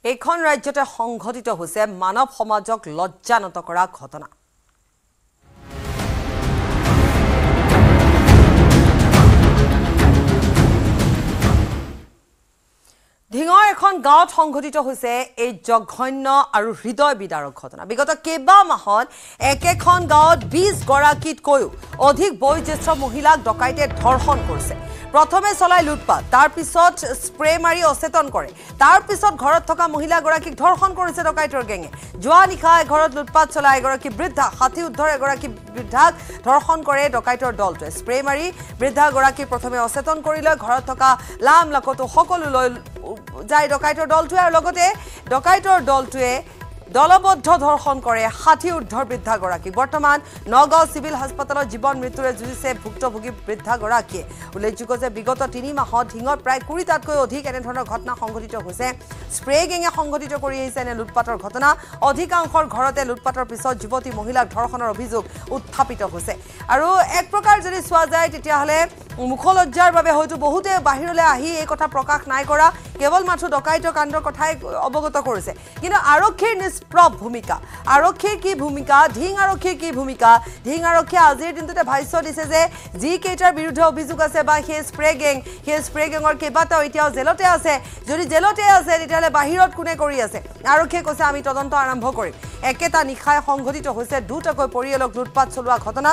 এইখন ৰাজ্যতে সংঘটিত হৈছে মানৱ সমাজক লজ্জানত কৰা ঘটনা। ধিঙৰ এখন গাঁৱত সংঘটিত হৈছে এই জঘন্য আৰু হৃদয় বিদাৰক ঘটনা। বিগত কেইবা মাহত একেখন গাঁৱত 20 গৰাকীতকৈও অধিক বয়োজ্যেষ্ঠ মহিলাক ডকাইতে ধৰ্ষণ কৰিছে। প্ৰথমে চলাই লুটপাট, তাৰ পিছত স্প্ৰে মাৰি অচেতন কৰে, তাৰ পিছত ঘৰত থকা মহিলাগৰাকীক ধৰ্ষণ কৰিছে ডকাইতৰ গেঙে। যোৱা নিশা ঘৰত লুটপাট চলাই এগৰাকী বৃদ্ধা 60 উৰ্ধৰ এগৰাকী বৃদ্ধাক ধৰ্ষণ কৰে ডকাইতৰ দলটোৱে। স্প্ৰে মাৰি বৃদ্ধাগৰাকীক প্ৰথমে অচেতন কৰি লৈ ঘৰত থকা লাম লাকটো সকলো লৈ যায় ডকাইতৰ দলটোৱে, আৰু লগতে ডকাইতৰ দলটোৱে দলবদ্ধ ধৰ্ষণ কৰে 60 উৰ্ধৰ বৃদ্ধাগৰাকীক। বৰ্তমান নগাঁও চিভিল হাস্পাতালত জীৱন মৃত্যুৰে যুঁজিছে ভুক্তভোগী বৃদ্ধাগৰাকীয়ে। উল্লেখযোগ্য যে বিগত 3 মাহত ধিঙত প্ৰায় 20টাতকৈ অধিক এনেধৰণৰ ঘটনা সংঘটিত হৈছে। স্প্ৰে গেঙে সংঘটিত কৰি আহিছে এনে লুটপাটৰ ঘটনা। অধিকাংশৰ ঘৰতে লুটপাটৰ পিছত যুৱতী মহিলাক ধৰ্ষণৰ অভিযোগ উত্থাপিত হৈছে। আৰু এক প্ৰকাৰ যদি চোৱা যায় তেতিয়াহ'লে মুখলজ্জাৰ বাবে হয়তো বহুতে বাহিৰলৈ আহি এই কথা প্ৰকাশ নাই কৰা, কেৱল মাথো ডকাইত কাণ্ডৰ কথাই অৱগত কৰিছে। কিন্তু আৰক্ষীৰ নিষ্প্ৰভ ভূমিকা, আৰক্ষীৰ কি ভূমিকা, ধিং আৰক্ষীৰ কি ভূমিকা? ধিং আৰক্ষীয়ে আজিৰ দিনটোতে ভাষ্য দিছে যে যি কেইটাৰ বিৰুদ্ধে অভিযোগ আছে বা সেই স্প্ৰে গেঙৰ কেইবাটাও এতিয়াও জেলতে আছে। যদি জেলতে আছে তেতিয়াহ'লে বাহিৰত কোনে কৰি আছে? আৰক্ষীয়ে কৈছে আমি তদন্ত আৰম্ভ কৰিম। একেটা নিশাই সংঘটিত হৈছে দুটাকৈ পৰিয়ালক লুটপাট চলোৱা ঘটনা।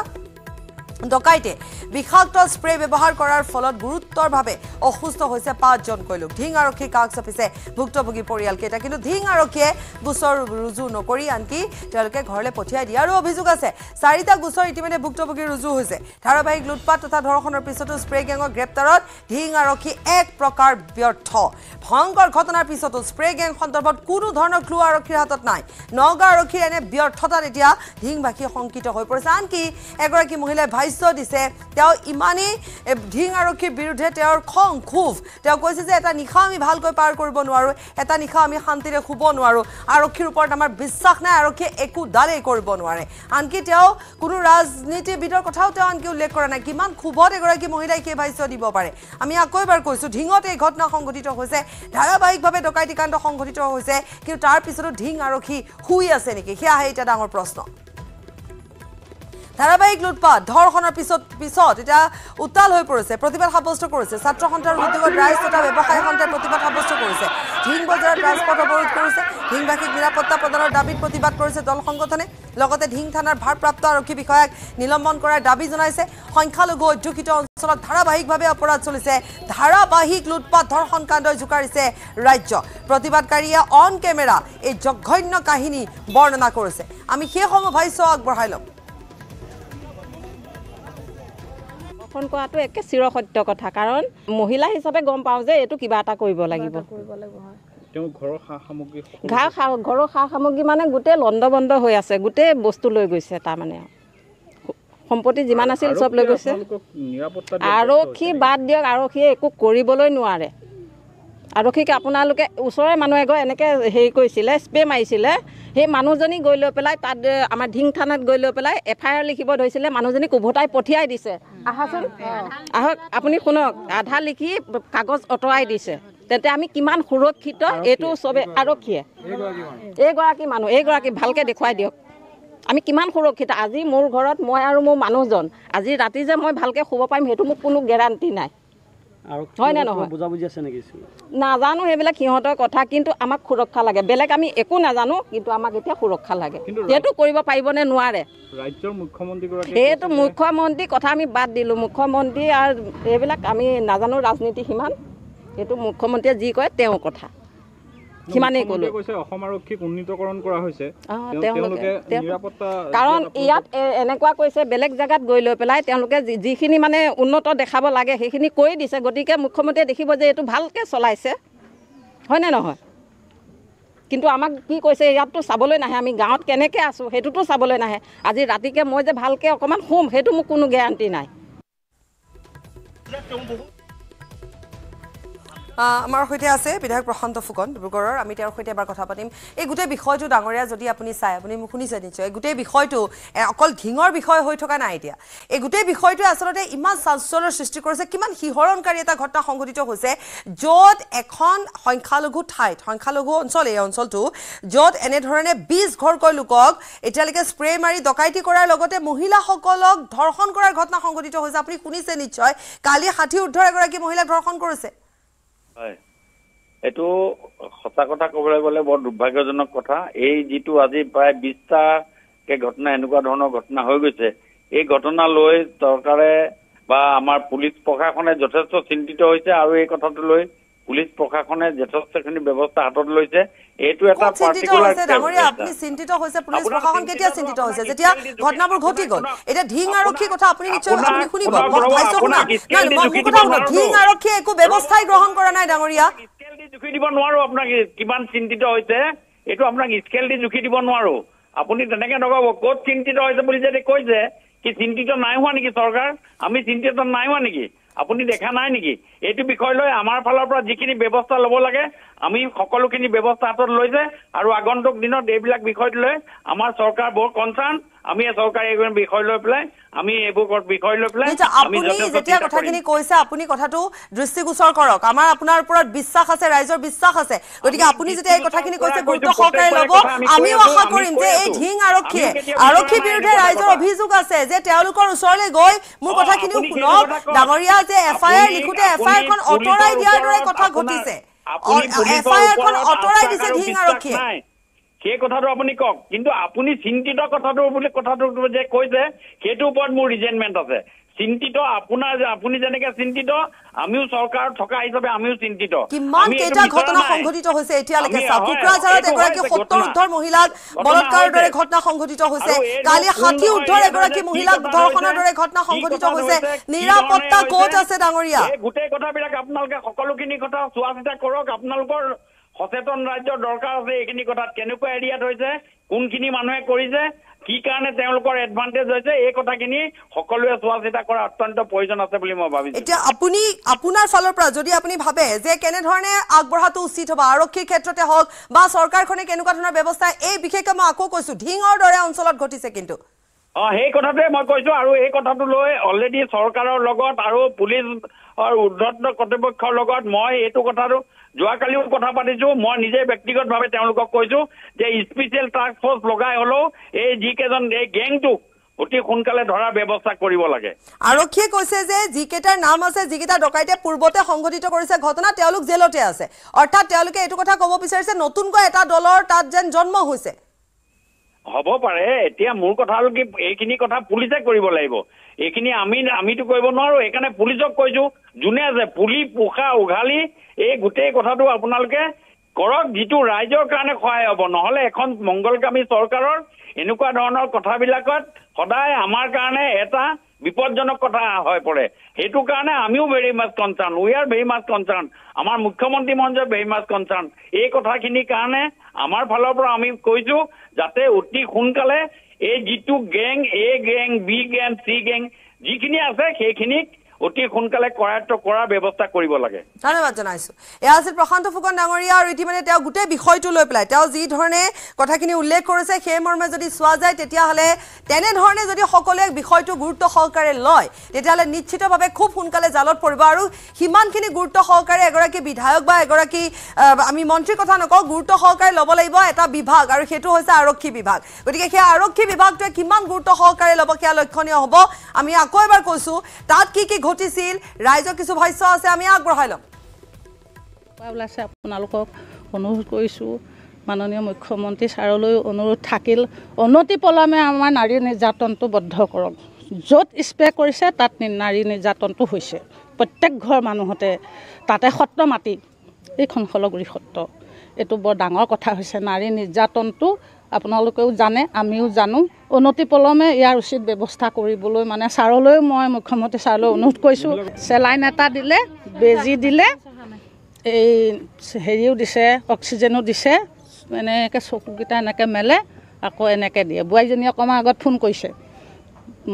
ডকাইতে বিষাক্ত স্প্ৰে ব্যৱহাৰ কৰাৰ ফলত গুৰুতৰভাৱে অসুস্থ হৈছে 5জনকৈ লোক। ধিং আৰক্ষীৰ কাষ চাপিছে ভুক্তভোগী পৰিয়ালকেইটা, কিন্তু ধিং আৰক্ষীয়ে গোচৰ ৰুজু নকৰি আনকি তেওঁলোকে ঘৰলৈ পঠিয়াই দিয়ে। আৰু অভিযোগ আছে 4টা গোচৰ ইতিমধ্যে ভুক্তভোগী ৰুজু হৈছে। ধাৰাবাহিক লুটপাট তথা ধৰ্ষণৰ পিছতো স্প্ৰে গেঙৰ গ্ৰেপ্তাৰত ধিং আৰক্ষী এক প্ৰকাৰ ব্যৰ্থ। ভয়ংকৰ ঘটনাৰ পিছতো স্প্ৰে গেং সন্দৰ্ভত কোনো ধৰণৰ ক্লু আৰক্ষীৰ হাতত নাই। নগাঁও আৰক্ষীৰ এনে ব্যৰ্থতাত এতিয়া ধিংবাসী শংকিত হৈ পৰিছে। আনকি এগৰাকী মহিলাই ভাষ্য দিছে তেওঁ ইমানেই ধিং আৰক্ষীৰ বিৰুদ্ধে তেওঁৰ খং ক্ষোভ, তেওঁ কৈছে যে এটা নিশা আমি ভালকৈ পাৰ কৰিব নোৱাৰোঁ, এটা নিশা আমি শান্তিৰে শুব নোৱাৰোঁ, আৰক্ষীৰ ওপৰত আমাৰ বিশ্বাস নাই, আৰক্ষীয়ে একো দালেই কৰিব নোৱাৰে। আনকি তেওঁ কোনো ৰাজনীতিবিদৰ কথাও তেওঁ আনকি উল্লেখ কৰা নাই। কিমান ক্ষোভত এগৰাকী মহিলাই সেই ভাষ্য দিব পাৰে? আমি আকৌ এবাৰ কৈছোঁ, ধিঙত এই ঘটনা সংঘটিত হৈছে, ধাৰাবাহিকভাৱে ডকাইতি কাণ্ড সংঘটিত হৈছে, কিন্তু তাৰ পিছতো ধিং আৰক্ষী শুই আছে নেকি? সেয়াহে এতিয়া ডাঙৰ প্ৰশ্ন। ধাৰাবাহিক লুটপাট ধৰ্ষণৰ পিছত এতিয়া উত্তাল হৈ পৰিছে, প্ৰতিবাদ সাব্যস্ত কৰিছে ছাত্ৰ সন্থাৰ উদ্যোগত ৰাইজ তথা ব্যৱসায়ী সন্থাই প্ৰতিবাদ সাব্যস্ত কৰিছে। ধিং বজাৰত ৰাজপথ অৱৰোধ কৰিছে, ধিংবাসীক নিৰাপত্তা প্ৰদানৰ দাবীত প্ৰতিবাদ কৰিছে দল সংগঠনে। লগতে ধিং থানাৰ ভাৰপ্ৰাপ্ত আৰক্ষী বিষয়াক নিলম্বন কৰাৰ দাবী জনাইছে। সংখ্যালঘু অধ্যুষিত অঞ্চলত ধাৰাবাহিকভাৱে অপৰাধ চলিছে, ধাৰাবাহিক লুটপাট ধৰ্ষণ কাণ্ডই জোকাৰিছে ৰাজ্য। প্ৰতিবাদকাৰীয়ে অন কেমেৰা এই জঘন্য কাহিনী বৰ্ণনা কৰিছে। আমি সেইসমূহ ভাষ্য আগবঢ়াই ল'ম। ধৰ্ষণ কৰাটো একে চিৰসত্য কথা, কাৰণ মহিলা হিচাপে গম পাওঁ যে এইটো কিবা এটা কৰিব লাগিব। ঘৰৰ সা সামগ্ৰী মানে গোটেই লণ্ডভণ্ড হৈ আছে, গোটেই বস্তু লৈ গৈছে, তাৰমানে সম্পত্তি যিমান আছিল চব লৈ গৈছে। আৰক্ষী বাদ দিয়ক, আৰক্ষীয়ে একো কৰিবলৈ নোৱাৰে। আৰক্ষীক আপোনালোকে ওচৰৰে মানুহ এঘৰ এনেকৈ হেৰি কৰিছিলে, স্প্ৰে মাৰিছিলে, সেই মানুহজনী গৈ লৈ পেলাই তাত আমাৰ ধিং থানাত গৈ লৈ পেলাই FIR লিখিব ধৰিছিলে, মানুহজনীক উভতাই পঠিয়াই দিছে। আহাচোন আহক, আপুনি শুনক, আধা লিখি কাগজ অঁতৰাই দিছে। তেন্তে আমি কিমান সুৰক্ষিত এইটো চবে আৰক্ষীয়ে, এইগৰাকী ভালকৈ দেখুৱাই দিয়ক আমি কিমান সুৰক্ষিত। আজি মোৰ ঘৰত মই আৰু মোৰ মানুহজন, আজি ৰাতি যে মই ভালকৈ শুব পাৰিম সেইটো মোক কোনো গেৰাণ্টি নাই, হয় নে নহয়? নাজানো সেইবিলাক সিহঁতৰ কথা, কিন্তু আমাক সুৰক্ষা লাগে। বেলেগ আমি একো নাজানো, কিন্তু আমাক এতিয়া সুৰক্ষা লাগে। সেইটো কৰিব পাৰিবনে নোৱাৰে? সেইটো মুখ্যমন্ত্ৰীৰ কথা আমি বাদ দিলোঁ। মুখ্যমন্ত্ৰী আৰু এইবিলাক আমি নাজানো ৰাজনীতি সিমান, সেইটো মুখ্যমন্ত্ৰীয়ে যি কয় তেওঁৰ কথা সিমানেই ক'লোঁ। কাৰণ ইয়াত এনেকুৱা কৈছে বেলেগ জেগাত গৈ লৈ পেলাই তেওঁলোকে যিখিনি মানে উন্নত দেখাব লাগে সেইখিনি কৰি দিছে। গতিকে মুখ্যমন্ত্ৰীয়ে দেখিব যে এইটো ভালকৈ চলাইছে, হয়নে নহয়? কিন্তু আমাক কি কৈছে, ইয়াততো চাবলৈ নাহে, আমি গাঁৱত কেনেকৈ আছোঁ সেইটোতো চাবলৈ নাহে। আজি ৰাতিকৈ মই যে ভালকৈ অকণমান শুম সেইটো মোক কোনো গেৰাণ্টি নাই। আমাৰ সৈতে আছে বিধায়ক প্ৰশান্ত ফুকন ডিব্ৰুগড়ৰ আমি তেওঁৰ সৈতে এবাৰ কথা পাতিম এই গোটেই বিষয়টো ডাঙৰীয়া যদি আপুনি চাই আপুনি মোক শুনিছে নিশ্চয় এই গোটেই বিষয়টো অকল ঢিঙৰ বিষয় হৈ থকা নাই এতিয়া এই গোটেই বিষয়টো আচলতে ইমান চাঞ্চল্যৰ সৃষ্টি কৰিছে কিমান শিহৰণকাৰী এটা ঘটনা সংঘটিত হৈছে য'ত এখন সংখ্যালঘু ঠাইত সংখ্যালঘু অঞ্চল এই অঞ্চলটো য'ত এনেধৰণে 20 ঘৰকৈ লোকক এতিয়ালৈকে স্প্ৰে মাৰি ডকাইতি কৰাৰ লগতে মহিলাসকলক ধৰ্ষণ কৰাৰ ঘটনা সংঘটিত হৈছে আপুনি শুনিছে নিশ্চয় কালি 60 উৰ্ধৰ এগৰাকী মহিলাক ধৰ্ষণ কৰিছে হয় এটো সঁচা কথা ক'বলৈ গ'লে বৰ দুৰ্ভাগ্যজনক কথা এই যেটো আজি প্ৰায় 20টা কে ঘটনা এনেকুৱা ধৰণৰ ঘটনা হৈ গৈছে এই ঘটনা লৈ চৰকাৰে বা আমাৰ পুলিচ প্ৰশাসনে যথেষ্ট চিন্তিত হৈছে আৰু এই কথাটো লৈ পুলিচ প্ৰশাসনে যথেষ্টখিনি ব্যৱস্থা হাতত লৈছে এইটো এটা পাৰ্টিকুলাৰ ডাঙৰীয়া আপুনি চিন্তিত হৈছে পুলিচ প্ৰশাসন কেতিয়া চিন্তিত হৈছে যেতিয়া ঘটনাবোৰ ঘটি গ'ল এটা ঢিং আৰক্ষীৰ কথা আপুনি নিশ্চয় আপুনি শুনিব ঢিং আৰক্ষীয়ে একো ব্যৱস্থাই গ্ৰহণ কৰা নাই ডাঙৰীয়া স্কেল দি জুখি দিব নোৱাৰো আপোনাক কিমান চিন্তিত হৈছে এইটো আপোনাক স্কেল দি জুখি দিব নোৱাৰো আপুনি তেনেকে নকব ক'ত চিন্তিত হৈছে বুলি যদি কৈছে কি চিন্তিত নাই হোৱা নেকি চৰকাৰ আমি চিন্তিত নাই হোৱা নেকি আপুনি দেখা নাই নেকি এইটো বিষয় লৈ আমাৰ ফালৰ পৰা যিখিনি ব্যৱস্থা ল'ব লাগে আমি সকলোখিনি ব্যৱস্থা হাতত লৈছে আৰু আগন্তুক দিনত এইবিলাক বিষয় লৈ আমাৰ চৰকাৰ বৰ কনচাৰ্ন আমি চৰকাৰে এই বিষয় লৈ পেলাই আমি এইবোৰ বিষয় লৈ পেলাই আপুনি যেতিয়া কথাখিনি কৈছে আপুনি কথাটো দৃষ্টিগোচৰ কৰক আমাৰ আপোনাৰ ওপৰত বিশ্বাস আছে ৰাইজৰ বিশ্বাস আছে গতিকে আপুনি যেতিয়া এই কথাখিনি কৈছে গুৰুত্ব সহকাৰে ল'ব আমিও আশা কৰিম যে এই ঢিং আৰক্ষীৰ বিৰুদ্ধে ৰাইজৰ অভিযোগ আছে যে তেওঁলোকৰ ওচৰলৈ গৈ মোৰ কথাখিনিও শুনক ডাঙৰীয়া যে এফআইআৰ লিখোতে এফআইআৰখন অতৰাই দিয়াৰ দৰে কথা ঘটিছে এফআইআৰখন অতৰাই দিছে ঢিং আৰক্ষীয়ে সেই কথাটো আপুনি কওক কিন্তু আপুনি চিন্তিত কথাটো বুলি কথাটো যে কৈছে সেইটোৰ ওপৰত মোৰ ৰিজেনমেণ্ট আছে চিন্তিত আপুনি যেনেকে চিন্তিত আমিও চৰকাৰ থকা হিচাপে আমিও চিন্তিত কিমান কেইটা ঘটনা সংঘটিত হৈছে এতিয়ালৈকে কোকৰাঝাৰত এগৰাকী 70 উৰ্ধৰ মহিলাক বলৎকাৰৰ দৰে ঘটনা সংঘটিত হৈছে কালি 60 উৰ্ধৰ এগৰাকী মহিলাক ধৰ্ষণৰ দৰে ঘটনা সংঘটিত হৈছে নিৰাপত্তা ক'ত আছে ডাঙৰীয়া এই গোটেই কথাবিলাক আপোনালোকে সকলোখিনি কথা চোৱা চিতা কৰক আপোনালোকৰ সচেতন ৰাজ্যৰ দৰকাৰ আছে এইখিনি কথাত কেনেকুৱা এৰিয়াত হৈছে কোনখিনি মানুহে কৰিছে কি কাৰণে তেওঁলোকৰ এডভান্টেজ হৈছে এই কথাখিনি সকলোৱে চোৱা চিতা কৰা অত্যন্ত প্ৰয়োজন আছে বুলি মই ভাবিছো এতিয়া আপুনি আপোনাৰ ফালৰ পৰা যদি আপুনি ভাবে যে কেনে ধৰণে আগবঢ়াটো উচিত হ'ব আৰক্ষীৰ ক্ষেত্ৰতে হওক বা চৰকাৰখনে কেনেকুৱা ধৰণৰ ব্যৱস্থা এই বিশেষকৈ মই আকৌ কৈছো ঢিঙৰ দৰে অঞ্চলত ঘটিছে কিন্তু সেই কথাটোৱে মই কৈছো আৰু এই কথাটো লৈ অলৰেডি চৰকাৰৰ লগত আৰু পুলিচ ঊৰ্ধ্বতন কৰ্তৃপক্ষৰ লগত মই এইটো কথাটো যোৱাকালিও কথা পাতিছো মই নিজে ব্যক্তিগতভাৱে তেওঁলোকক কৈছো যে স্পেচিয়েল টাস্ক ফৰ্চ লগাই হলেও এই যিকেইজন এই গেংটোক অতি সোনকালে ধৰাৰ ব্যৱস্থা কৰিব লাগে আৰক্ষীয়ে কৈছে যে যিকেইটাৰ নাম আছে যিকেইটা ডকাইতে পূৰ্বতে সংঘটিত কৰিছে ঘটনা তেওঁলোক জেলতে আছে অৰ্থাৎ তেওঁলোকে এইটো কথা ক'ব বিচাৰিছে নতুনকৈ এটা দলৰ তাত যেন জন্ম হৈছে হ'ব পাৰে এতিয়া মোৰ কথা হ'ল কি এইখিনি কথা পুলিচে কৰিব লাগিব এইখিনি আমিতো কৰিব নোৱাৰো এইকাৰণে পুলিচক কৈছো যোনে আছে পুলি পোখা উঘালি এই গোটেই কথাটো আপোনালোকে কৰক যিটো ৰাইজৰ কাৰণে সহায় হ'ব নহ'লে এখন মংগলকামী চৰকাৰৰ এনেকুৱা ধৰণৰ কথাবিলাকত সদায় আমাৰ কাৰণে এটা বিপদজনক কথা হৈ পৰে সেইটো কাৰণে আমিও very much concern we are very much concern আমাৰ মুখ্যমন্ত্ৰী মহোদয় ভেৰি মাছ কনচাৰ্ন এই কথাখিনিৰ কাৰণে আমাৰ ফালৰ পৰা আমি কৈছো যাতে অতি সোনকালে এই যিটো gang A gang B gang C gang যিখিনি আছে সেইখিনিক অতি সোনকালে কৰায়ত্ব কৰাৰ ব্যৱস্থা কৰিব লাগে ধন্যবাদ জনাইছো এয়া আছিল প্ৰশান্ত ফুকন ডাঙৰীয়া আৰু ইতিমধ্যে তেওঁ গোটেই বিষয়টো লৈ পেলাই তেওঁ যি ধৰণে কথাখিনি উল্লেখ কৰিছে সেই মৰ্মে যদি চোৱা যায় তেতিয়াহ'লে তেনেধৰণে যদি সকলোৱে বিষয়টো গুৰুত্ব সহকাৰে লয় তেতিয়াহ'লে নিশ্চিতভাৱে খুব সোনকালে জালত পৰিব আৰু সিমানখিনি গুৰুত্ব সহকাৰে এগৰাকী বিধায়ক বা এগৰাকী আমি মন্ত্ৰীৰ কথা নকওঁ গুৰুত্ব সহকাৰে ল'ব লাগিব এটা বিভাগ আৰু সেইটো হৈছে আৰক্ষী বিভাগ গতিকে সেই আৰক্ষী বিভাগটোৱে কিমান গুৰুত্ব সহকাৰে ল'ব সেয়া লক্ষণীয় হ'ব আমি আকৌ এবাৰ কৈছো তাত কি ঘটিছিল ৰাইজৰ কিছু ভাষ্য আছে আমি আগবঢ়াই ল'ম ওলাইছে আপোনালোকক অনুৰোধ কৰিছোঁ মাননীয় মুখ্যমন্ত্ৰী ছাৰলৈ অনুৰোধ থাকিল অনতি পলমে আমাৰ নাৰী নিৰ্যাতনটো বন্ধ কৰক য'ত স্প্ৰে কৰিছে তাত নাৰী নিৰ্যাতনটো হৈছে প্ৰত্যেক ঘৰ মানুহতে তাতে সত্ৰ মাটি এইখন খলগুৰি সত্ৰ এইটো বৰ ডাঙৰ কথা হৈছে নাৰী নিৰ্যাতনটো আপোনালোকেও জানে আমিও জানো অনতি পলমে ইয়াৰ উচিত ব্যৱস্থা কৰিবলৈ মানে ছাৰলৈ মই মুখ্যমন্ত্ৰী ছাৰলৈ অনুৰোধ কৰিছোঁ চেলাইন এটা দিলে বেজী দিলে এই হেৰিও দিছে অক্সিজেনো দিছে এনেকৈ চকুকেইটা এনেকৈ মেলে আকৌ এনেকৈ দিয়ে বোৱাৰীজনী অকণমান আগত ফোন কৰিছে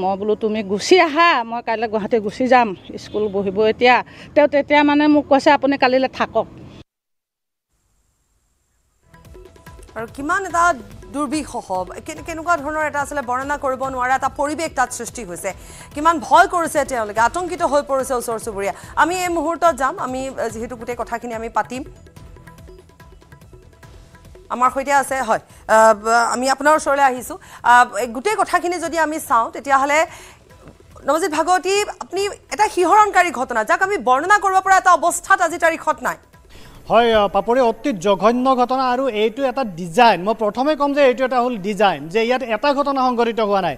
মই বোলো তুমি গুচি আহা, মই কাইলৈ গুৱাহাটী গুচি যাম, স্কুল বহিব এতিয়া। তেওঁ তেতিয়া মানে মোক কৈছে আপুনি কালিলৈ থাকক। আৰু কিমান এটা দুৰ্বিষহ কেনেকুৱা ধৰণৰ এটা আচলতে বৰ্ণনা কৰিব নোৱাৰা এটা পৰিৱেশ তাত সৃষ্টি হৈছে। কিমান ভয় কৰিছে তেওঁলোকে, আতংকিত হৈ পৰিছে ওচৰ চুবুৰীয়া। আমি এই মুহূৰ্তত যাম, আমি যিহেতু গোটেই কথাখিনি আমি পাতিম। আমাৰ সৈতে আছে, হয়, আমি আপোনাৰ ওচৰলৈ আহিছোঁ। গোটেই কথাখিনি যদি আমি চাওঁ তেতিয়াহ'লে নৱজিৎ ভাগৱতী, আপুনি এটা শিহৰণকাৰী ঘটনা যাক আমি বৰ্ণনা কৰিব পৰা এটা অৱস্থাত আজি তাৰিখত নাই। হয় পাপৰি, অতি জঘন্য ঘটনা। আৰু এইটো এটা ডিজাইন। মই প্ৰথমে ক'ম যে এইটো এটা হ'ল ডিজাইন, যে ইয়াত এটা ঘটনা সংঘটিত হোৱা নাই।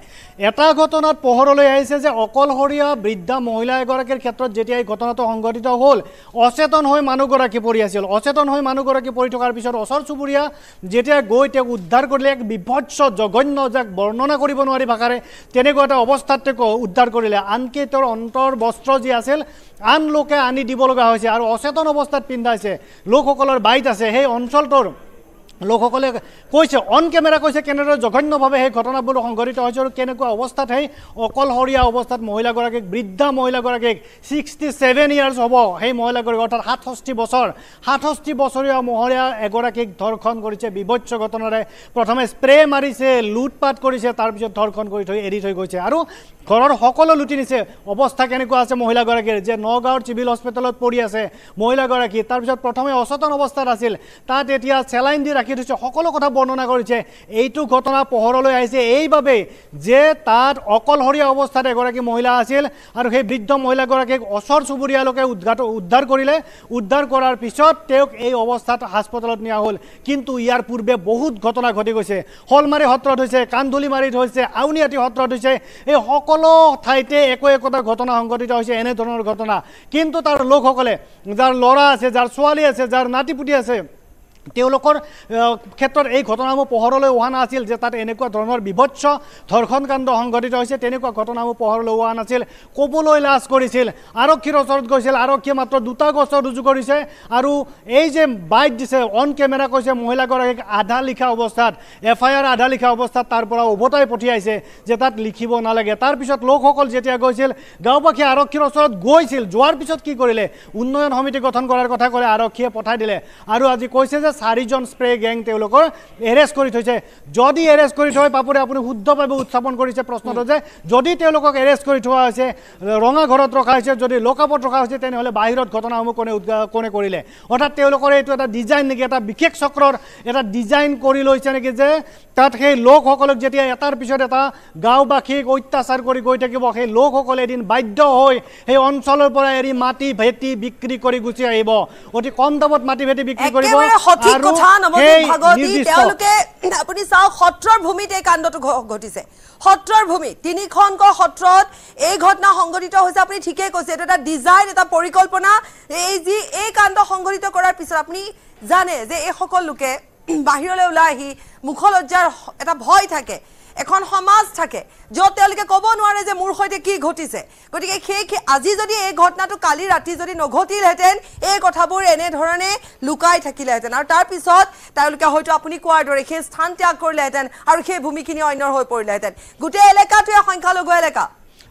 এটা ঘটনাত পোহৰলৈ আহিছে যে অকলশৰীয়া বৃদ্ধা মহিলা এগৰাকীৰ ক্ষেত্ৰত যেতিয়া এই ঘটনাটো সংঘটিত হ'ল, অচেতন হৈ মানুহগৰাকী পৰি আছিল। অচেতন হৈ মানুহগৰাকী পৰি থকাৰ পিছত ওচৰ চুবুৰীয়া যেতিয়া গৈ তেওঁক উদ্ধাৰ কৰিলে, এক বিভৎস জঘন্য, যাক বৰ্ণনা কৰিব নোৱাৰি ভাষাৰে, তেনেকুৱা এটা অৱস্থাত তেওঁক উদ্ধাৰ কৰিলে। আনকি তেওঁৰ অন্তৰ বস্ত্ৰ যি আছিল আন লোকে আনি দিব লগা হৈছে আৰু অচেতন অৱস্থাত পিন্ধাইছে। লোকসকলৰ বাইট আছে। সেই অঞ্চলটোৰ লোকসকলে কৈছে, অন কেমেৰা কৈছে কেনেদৰে জঘন্যভাৱে সেই ঘটনাবোৰ সংঘটিত হৈছে আৰু কেনেকুৱা অৱস্থাত সেই অকলশৰীয়া অৱস্থাত মহিলাগৰাকীক, বৃদ্ধা মহিলাগৰাকীক, 67 ইয়াৰ্ছ হ'ব সেই মহিলাগৰাকী, অৰ্থাৎ 67 বছৰ, 67 বছৰীয়া মহিলা এগৰাকীক ধৰ্ষণ কৰিছে বিভৎস ঘটনাৰে। প্ৰথমে স্প্ৰে মাৰিছে, লুটপাট কৰিছে, তাৰপিছত ধৰ্ষণ কৰি এৰি থৈ গৈছে আৰু ঘৰৰ সকলো লুটি নিছে। অৱস্থা কেনেকুৱা আছে মহিলাগৰাকীৰ, যে নগাঁৱৰ চিভিল হস্পিটেলত পৰি আছে মহিলাগৰাকী। তাৰপিছত প্ৰথমে অচেতন অৱস্থাত আছিল, তাত এতিয়া চেলাইন দি ৰাখি থৈছে, সকলো কথা বৰ্ণনা কৰিছে। এইটো ঘটনা পোহৰলৈ আহিছে এইবাবেই যে তাত অকলশৰীয়া অৱস্থাত এগৰাকী মহিলা আছিল আৰু সেই বৃদ্ধ মহিলাগৰাকীক ওচৰ চুবুৰীয়া লোকে উদ্ধাৰ কৰিলে। উদ্ধাৰ কৰাৰ পিছত তেওঁক এই অৱস্থাত হাস্পতালত নিয়া হ'ল। কিন্তু ইয়াৰ পূৰ্বে বহুত ঘটনা ঘটি গৈছে। শলমাৰী সত্ৰত হৈছে, কান্ধুলিমাৰীত হৈছে, আউনীআটী সত্ৰত হৈছে, এই সকলো ঠাইতে একোটা ঘটনা সংঘটিত হৈছে, এনেধৰণৰ ঘটনা। কিন্তু তাৰ লোকসকলে, যাৰ ল'ৰা আছে, যাৰ ছোৱালী আছে, যাৰ নাতিপুতি আছে, তেওঁলোকৰ ক্ষেত্ৰত এই ঘটনাসমূহ পোহৰলৈ অহা নাছিল যে তাত এনেকুৱা ধৰণৰ বিভৎস ধৰ্ষণকাণ্ড সংঘটিত হৈছে। তেনেকুৱা ঘটনাসমূহ পোহৰলৈ অহা নাছিল, ক'বলৈ লাজ কৰিছিল। আৰক্ষীৰ ওচৰত গৈছিল, আৰক্ষীয়ে মাত্ৰ 2টা গোচৰ ৰুজু কৰিছে আৰু এই যে বাইট দিছে, অন কেমেৰা কৈছে মহিলাগৰাকীক আধা লিখা অৱস্থাত, FIR আধা লিখা অৱস্থাত তাৰ পৰা উভতাই পঠিয়াইছে যে তাত লিখিব নালাগে। তাৰপিছত লোকসকল যেতিয়া গৈছিল, গাঁওবাসী আৰক্ষীৰ ওচৰত গৈছিল, যোৱাৰ পিছত কি কৰিলে, উন্নয়ন সমিতি গঠন কৰাৰ কথা ক'লে, আৰক্ষীয়ে পঠাই দিলে আৰু আজি কৈছে যে 4জন স্প্ৰে গেং তেওঁলোকৰ এৰেষ্ট কৰি থৈছে। যদি এৰেষ্ট কৰি থয়, পাপৰে আপুনি শুদ্ধভাৱে উত্থাপন কৰিছে প্ৰশ্নটো, যে যদি তেওঁলোকক এৰেষ্ট কৰি থোৱা হৈছে, ৰঙা ঘৰত ৰখা হৈছে, যদি লকআপত ৰখা হৈছে, তেনেহ'লে বাহিৰত ঘটনাসমূহ কোনে কৰিলে? অৰ্থাৎ তেওঁলোকৰ এইটো এটা ডিজাইন নেকি, এটা বিশেষ চক্ৰৰ এটা ডিজাইন কৰি লৈছে নেকি, যে তাত সেই লোকসকলক যেতিয়া এটাৰ পিছত এটা গাঁওবাসীক অত্যাচাৰ কৰি গৈ থাকিব, সেই লোকসকলে এদিন বাধ্য হৈ সেই অঞ্চলৰ পৰা এৰি মাটি ভেটি বিক্ৰী কৰি গুচি আহিব। অতি কম দামত মাটি ভেটি বিক্ৰী কৰিব। কথা নৱজিৎ ভাগৱতী, তেওঁলোকে আপুনি চাওক, সত্ৰৰ ভূমিত এই কাণ্ডটো ঘটিছে। সত্ৰৰ ভূমি 3খনকৈ সত্ৰত এই ঘটনা সংঘটিত হৈছে। আপুনি ঠিকেই কৈছে, এইটো এটা ডিজাইন, এটা পৰিকল্পনা। এই কাণ্ড সংঘটিত কৰাৰ পিছত আপুনি জানে যে এই সকল লোকে বাহিৰলৈ ওলাই আহি মুখলজ্জাৰ এটা ভয় থাকে, এখন সমাজ থাকে য'ত তেওঁলোকে ক'ব নোৱাৰে যে মোৰ সৈতে কি ঘটিছে। গতিকে আজি যদি এই ঘটনাটো কালি ৰাতি যদি নঘটিলহেঁতেন, এই কথাবোৰ এনেধৰণে লুকাই থাকিলেহেঁতেন আৰু তাৰপিছত তেওঁলোকে হয়তো আপুনি কোৱাৰ দৰে সেই স্থান ত্যাগ কৰিলেহেঁতেন আৰু সেই ভূমিখিনি অন্যৰ হৈ পৰিলেহেঁতেন। গোটেই এলেকাটোৱে সংখ্যালঘু এলেকা।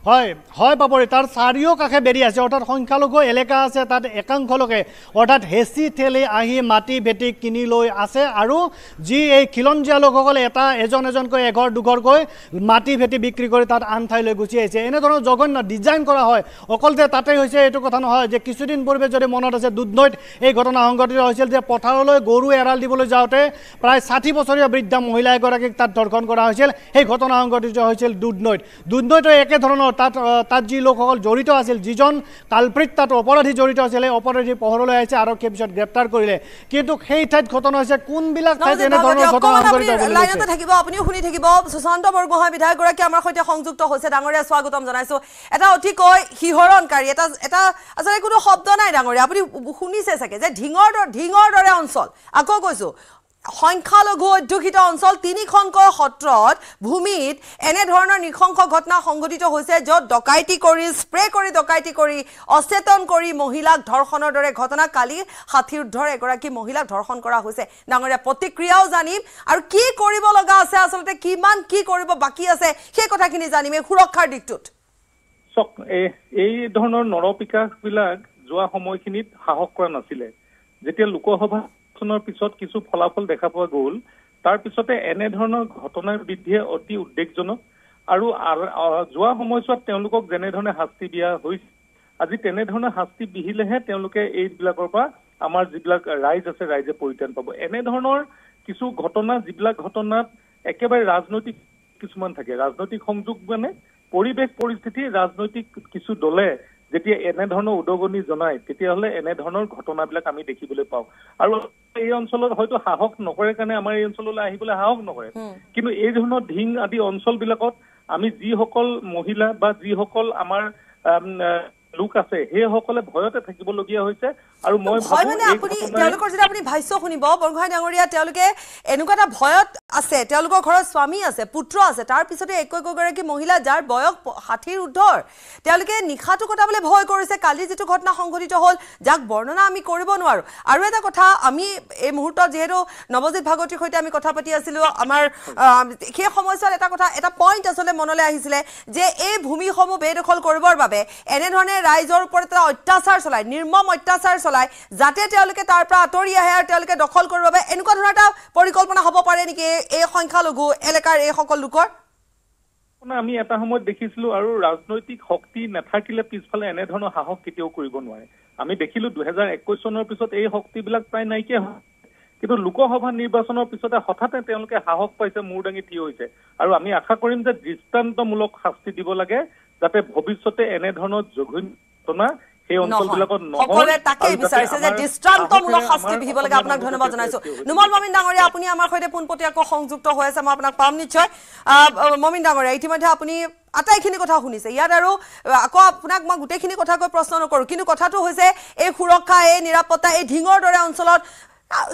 হয় হয় বাবৰি, তাৰ চাৰিওকাষে বেৰি আছে, অৰ্থাৎ সংখ্যালঘু এলেকা আছে। তাত একাংশ লোকে অৰ্থাৎ হেঁচি ঠেলি আহি মাটি ভেটি কিনি লৈ আছে আৰু যি এই খিলঞ্জীয়া লোকসকলে এজনকৈ এঘৰ দুঘৰকৈ মাটি ভেটি বিক্ৰী কৰি তাত আন ঠাইলৈ গুচি আহিছে। এনেধৰণৰ জঘন্য ডিজাইন কৰা হয়। অকল যে তাতেই হৈছে এইটো কথা নহয়, যে কিছুদিন পূৰ্বে যদি মনত আছে, দুধনৈত এই ঘটনা সংঘটিত হৈছিল যে পথাৰলৈ গৰু এৰাল দিবলৈ যাওঁতে প্ৰায় 60 বছৰীয়া বৃদ্ধা মহিলা এগৰাকীক তাত ধৰ্ষণ কৰা হৈছিল। সেই ঘটনা সংঘটিত হৈছিল দুধনৈতো একেধৰণৰ। তাত যি লোকসকল জড়িত আছিল, যিজন কালপ্ৰিত তাত অপৰাধী জড়িত আছিল, সেই অপৰাধী পোহৰলৈ আহিছে, আৰক্ষীয়ে পিছত গ্ৰেপ্তাৰ কৰিলে। কিন্তু সেই ঠাইত ঘটনা হৈছে, কোনবিলাক ঠাইত এনেধৰণৰ ঘটনা সংঘটিত লাইনতে থাকিব, আপুনিও শুনি থাকিব। সুশান্ত বৰগোহাঁই বিধায়কগৰাকী আমাৰ সৈতে সংযুক্ত হৈছে। ডাঙৰীয়া স্বাগতম জনাইছো। এটা অতিকৈ শিহৰণকাৰী, এটা আচলতে কোনো শব্দ নাই ডাঙৰীয়া, আপুনি শুনিছে চাগে, যে ঢিঙৰ দৰে অঞ্চল। আকৌ কৈছো, সংখ্যালঘু অধ্যুষিত অঞ্চল 3খনকৈ সত্ৰত ভূমিত এনেধৰণৰ নৃশংস ঘটনা সংঘটিত হৈছে য'ত ডকাইতি কৰি স্প্ৰে কৰি ডকাইতি কৰি অচেতন কৰি মহিলাক ধৰ্ষণৰ দৰে ঘটনা কালি 60 ঊৰ্ধৰ এগৰাকী মহিলাক ধৰ্ষণ কৰা হৈছে ডাঙৰীয়া প্ৰতিক্ৰিয়াও জানিম আৰু কি কৰিব লগা আছে আচলতে কিমান কি কৰিব বাকি আছে সেই কথাখিনি জানিম এই সুৰক্ষাৰ দিকটোত এই ধৰণৰ নৰপিকাবিলাক যোৱা সময়খিনিত সাহস কৰা নাছিলে যেতিয়া লোকসভা পিছত কিছু ফলাফল দেখা পোৱা গ'ল তাৰ পিছতে এনে ধৰণৰ ঘটনাৰ বৃদ্ধিয়ে অতি উদ্বেগজনক আৰু যোৱা সময়ছোৱাত তেওঁলোকক যেনে ধৰণে শাস্তি দিয়া হৈছে আজি তেনে ধৰণৰ শাস্তি বিহিলেহে তেওঁলোকে এইবিলাকৰ পৰা আমাৰ যিবিলাক ৰাইজ আছে ৰাইজে পৰিত্ৰাণ পাব এনে ধৰণৰ কিছু ঘটনা যিবিলাক ঘটনাত একেবাৰে ৰাজনৈতিক কিছুমান থাকে ৰাজনৈতিক সংযোগ মানে পৰিৱেশ পৰিস্থিতি ৰাজনৈতিক কিছু দলে যেতিয়া এনে ধৰণৰ উদগনি জনায় তেতিয়াহ'লে এনে ধৰণৰ ঘটনাবিলাক আমি দেখিবলৈ পাওঁ আৰু এই অঞ্চলত হয়তো সাহস নকৰে কাৰণে আমাৰ এই অঞ্চললৈ আহিবলৈ সাহস নকৰে কিন্তু এই ধৰণৰ ঢিং আদি অঞ্চলবিলাকত আমি যিসকল মহিলা বা যিসকল আমাৰ লোক আছে সেইসকলে ভয়তে থাকিবলগীয়া হৈছে আৰু মই ভাবো মানে আপুনি তেওঁলোকৰ যদি আপুনি ভাষ্য শুনিব বৰগোহাঁই ডাঙৰীয়া তেওঁলোকে এনেকুৱা এটা ভয়ত আছে তেওঁলোকৰ ঘৰত স্বামী আছে পুত্ৰ আছে তাৰ পিছতে একগৰাকী মহিলা যাৰ বয়স 60 ঊৰ্ধৰ তেওঁলোকে নিশাটো কটাবলৈ ভয় কৰিছে কালি যেটো ঘটনা সংঘটিত হ'ল যাক বৰ্ণনা আমি কৰিব নোৱাৰো আৰু এটা কথা আমি এই মুহূৰ্তত যেহেতু নৱজিত ভাগৱতীৰ সৈতে আমি কথা পাতি আছিলো আমাৰ সেই সময়ছোৱাত এটা কথা এটা পইণ্ট আসলে মনলৈ আহিছিলে যে এই ভূমিসমূহ বেদখল কৰিবৰ বাবে এনে ধৰণে ৰাইজৰ ওপৰত এটা অত্যাচাৰ চলায় নিৰ্মম অত্যাচাৰ চলায় যাতে তেওঁলোকে তাৰ পৰা আঁতৰি আহে আৰু তেওঁলোকে দখল কৰিবৰ বাবে এনেকুৱা ধৰণৰ এটা পৰিকল্পনা হ'ব পাৰে নেকি এই সংখ্যালঘু এলেকাৰ এই সকল লোকৰ আমি এটা সময়ত দেখিছিলো আৰু ৰাজনৈতিক শক্তি নাথাকিলে পিছফালে এনে ধৰণৰ সাহস কেতিয়াও কৰিব নোৱাৰে আমি দেখিলো 2021 চনৰ পিছত এই শক্তিবিলাক প্ৰায় নাইকিয়া হয় কিন্তু লোকসভা নিৰ্বাচনৰ পিছতে হঠাতে তেওঁলোকে সাহস পাইছে মূৰ দাঙি থিয় হৈছে আৰু আমি আশা কৰিম যে দৃষ্টান্তমূলক শাস্তি দিব লাগে যাতে ভৱিষ্যতে এনে ধৰণৰ জঘন্য ঘটনা সেই অঞ্চলবিলাকত নহয় তাকে বিচাৰিছে যে দৃষ্টান্তমূলক শাস্তি বিহিব লাগে আপোনাক ধন্যবাদ জনাইছো নুমল মমিন ডাঙৰীয়া আপুনি আমাৰ সৈতে পোনপটীয়াকৈ সংযুক্ত হৈ আছে মই আপোনাক পাম নিশ্চয় মমিন ডাঙৰীয়া ইতিমধ্যে আপুনি আটাইখিনি কথা শুনিছে ইয়াত আৰু আকৌ আপোনাক মই গোটেইখিনি কথা কৈ প্ৰশ্ন নকৰো কিন্তু কথাটো হৈছে এই সুৰক্ষা এই নিৰাপত্তা এই ঢিঙৰ দৰে অঞ্চলত